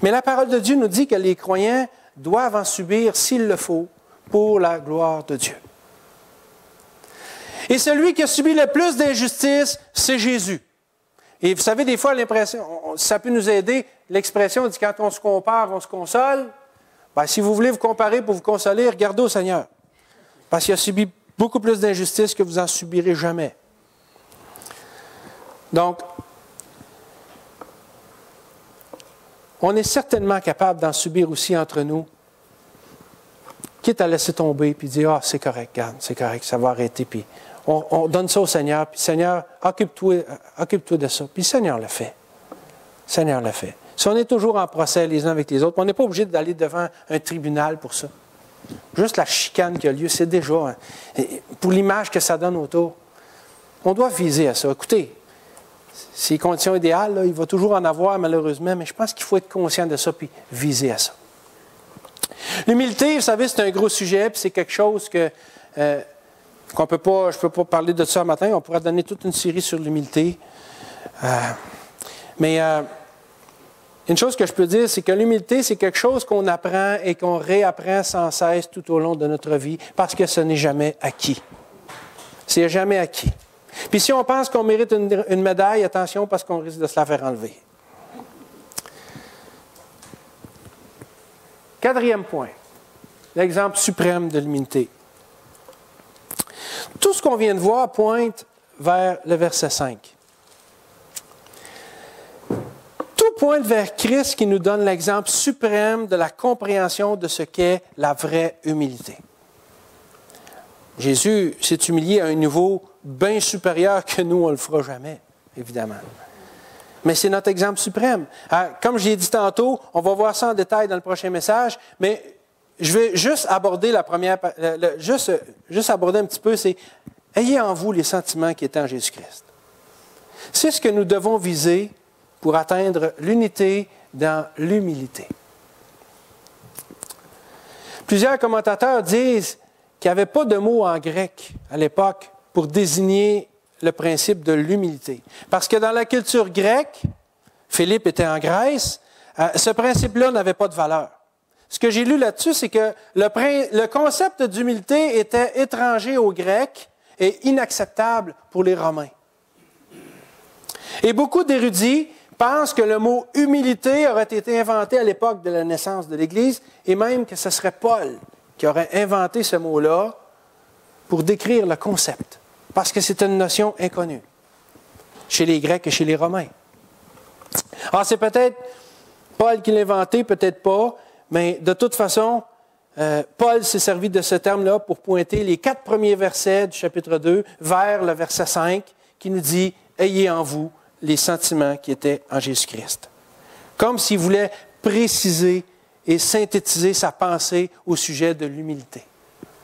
Mais la parole de Dieu nous dit que les croyants doivent en subir, s'il le faut, pour la gloire de Dieu. Et celui qui a subi le plus d'injustice, c'est Jésus. Et vous savez, des fois, l'impression, ça peut nous aider, l'expression dit quand on se compare, on se console. Ben, si vous voulez vous comparer pour vous consoler, regardez au Seigneur. Parce qu'il a subi beaucoup plus d'injustice que vous en subirez jamais. Donc, on est certainement capable d'en subir aussi entre nous, quitte à laisser tomber puis dire « Ah, c'est correct, garde, c'est correct, ça va arrêter. » Puis on donne ça au Seigneur, puis Seigneur, occupe-toi de ça. Puis le Seigneur le fait. Le Seigneur le fait. Si on est toujours en procès les uns avec les autres, on n'est pas obligé d'aller devant un tribunal pour ça. Juste la chicane qui a lieu, c'est déjà, pour l'image que ça donne autour, on doit viser à ça. Écoutez, ces conditions idéales, là, il va toujours en avoir malheureusement, mais je pense qu'il faut être conscient de ça puis viser à ça. L'humilité, vous savez, c'est un gros sujet, puis c'est quelque chose que je ne peux pas parler de ça ce matin, on pourrait donner toute une série sur l'humilité. Mais une chose que je peux dire, c'est que l'humilité, c'est quelque chose qu'on apprend et qu'on réapprend sans cesse tout au long de notre vie, parce que ce n'est jamais acquis. C'est jamais acquis. Puis si on pense qu'on mérite une médaille, attention, parce qu'on risque de se la faire enlever. Quatrième point, l'exemple suprême de l'humilité. Tout tout ce qu'on vient de voir pointe vers le verset 5. Tout pointe vers Christ qui nous donne l'exemple suprême de la compréhension de ce qu'est la vraie humilité. Jésus s'est humilié à un niveau bien supérieur que nous, on ne le fera jamais, évidemment. Mais c'est notre exemple suprême. Comme je l'ai dit tantôt, on va voir ça en détail dans le prochain message, mais je vais juste aborder la première, juste aborder un petit peu, c'est « Ayez en vous les sentiments qui étaient en Jésus-Christ ». C'est ce que nous devons viser pour atteindre l'unité dans l'humilité. Plusieurs commentateurs disent qu'il n'y avait pas de mot en grec à l'époque pour désigner le principe de l'humilité. Parce que dans la culture grecque, Philippe était en Grèce, ce principe-là n'avait pas de valeur. Ce que j'ai lu là-dessus, c'est que le concept d'humilité était étranger aux Grecs et inacceptable pour les Romains. Et beaucoup d'érudits pensent que le mot « humilité » aurait été inventé à l'époque de la naissance de l'Église et même que ce serait Paul qui aurait inventé ce mot-là pour décrire le concept, parce que c'est une notion inconnue chez les Grecs et chez les Romains. Alors, c'est peut-être Paul qui l'a inventé, peut-être pas, mais de toute façon, Paul s'est servi de ce terme-là pour pointer les 4 premiers versets du chapitre 2 vers le verset 5 qui nous dit « Ayez en vous les sentiments qui étaient en Jésus-Christ ». Comme s'il voulait préciser et synthétiser sa pensée au sujet de l'humilité.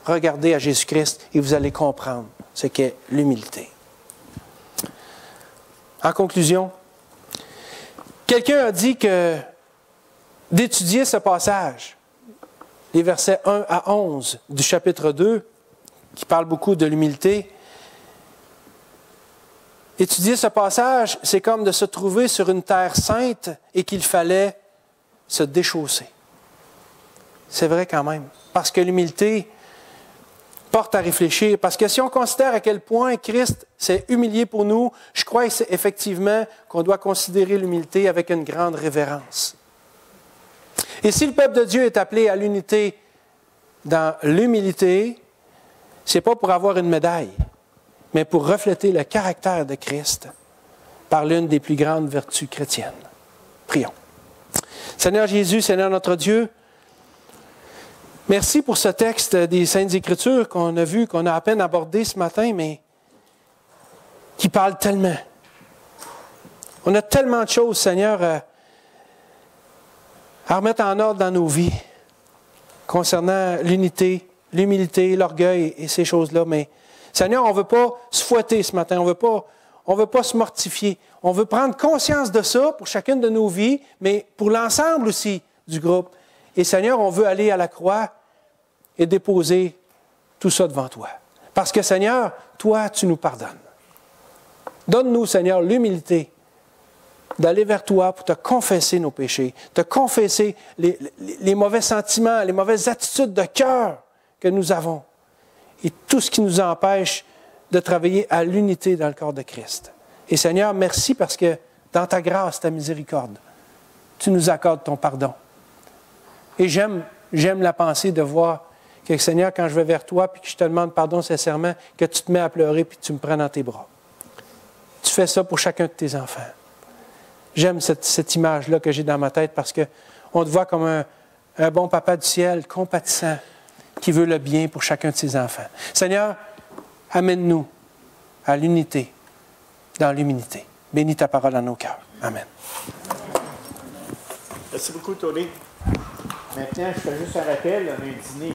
Regardez à Jésus-Christ et vous allez comprendre ce qu'est l'humilité. En conclusion, quelqu'un a dit que d'étudier ce passage, les versets 1 à 11 du chapitre 2, qui parle beaucoup de l'humilité, étudier ce passage, c'est comme de se trouver sur une terre sainte et qu'il fallait se déchausser. C'est vrai quand même, parce que l'humilité porte à réfléchir, parce que si on considère à quel point Christ s'est humilié pour nous, je crois effectivement qu'on doit considérer l'humilité avec une grande révérence. Et si le peuple de Dieu est appelé à l'unité dans l'humilité, ce n'est pas pour avoir une médaille, mais pour refléter le caractère de Christ par l'une des plus grandes vertus chrétiennes. Prions. Seigneur Jésus, Seigneur notre Dieu, merci pour ce texte des Saintes Écritures qu'on a vu, qu'on a à peine abordé ce matin, mais qui parle tellement. On a tellement de choses, Seigneur, à remettre en ordre dans nos vies concernant l'unité, l'humilité, l'orgueil et ces choses-là. Mais Seigneur, on ne veut pas se fouetter ce matin, on ne veut pas se mortifier. On veut prendre conscience de ça pour chacune de nos vies, mais pour l'ensemble aussi du groupe. Et Seigneur, on veut aller à la croix et déposer tout ça devant toi. Parce que Seigneur, toi, tu nous pardonnes. Donne-nous, Seigneur, l'humilité d'aller vers toi pour te confesser nos péchés, te confesser les mauvais sentiments, les mauvaises attitudes de cœur que nous avons et tout ce qui nous empêche de travailler à l'unité dans le corps de Christ. Et Seigneur, merci parce que dans ta grâce, ta miséricorde, tu nous accordes ton pardon. Et j'aime la pensée de voir que, Seigneur, quand je vais vers toi puis que je te demande pardon sincèrement, que tu te mets à pleurer puis que tu me prends dans tes bras. Tu fais ça pour chacun de tes enfants. J'aime cette image-là que j'ai dans ma tête parce qu'on te voit comme un bon papa du ciel, compatissant, qui veut le bien pour chacun de ses enfants. Seigneur, amène-nous à l'unité, dans l'humilité. Bénis ta parole dans nos cœurs. Amen. Merci beaucoup, Tony. Maintenant, je fais juste un rappel, on a un dîner.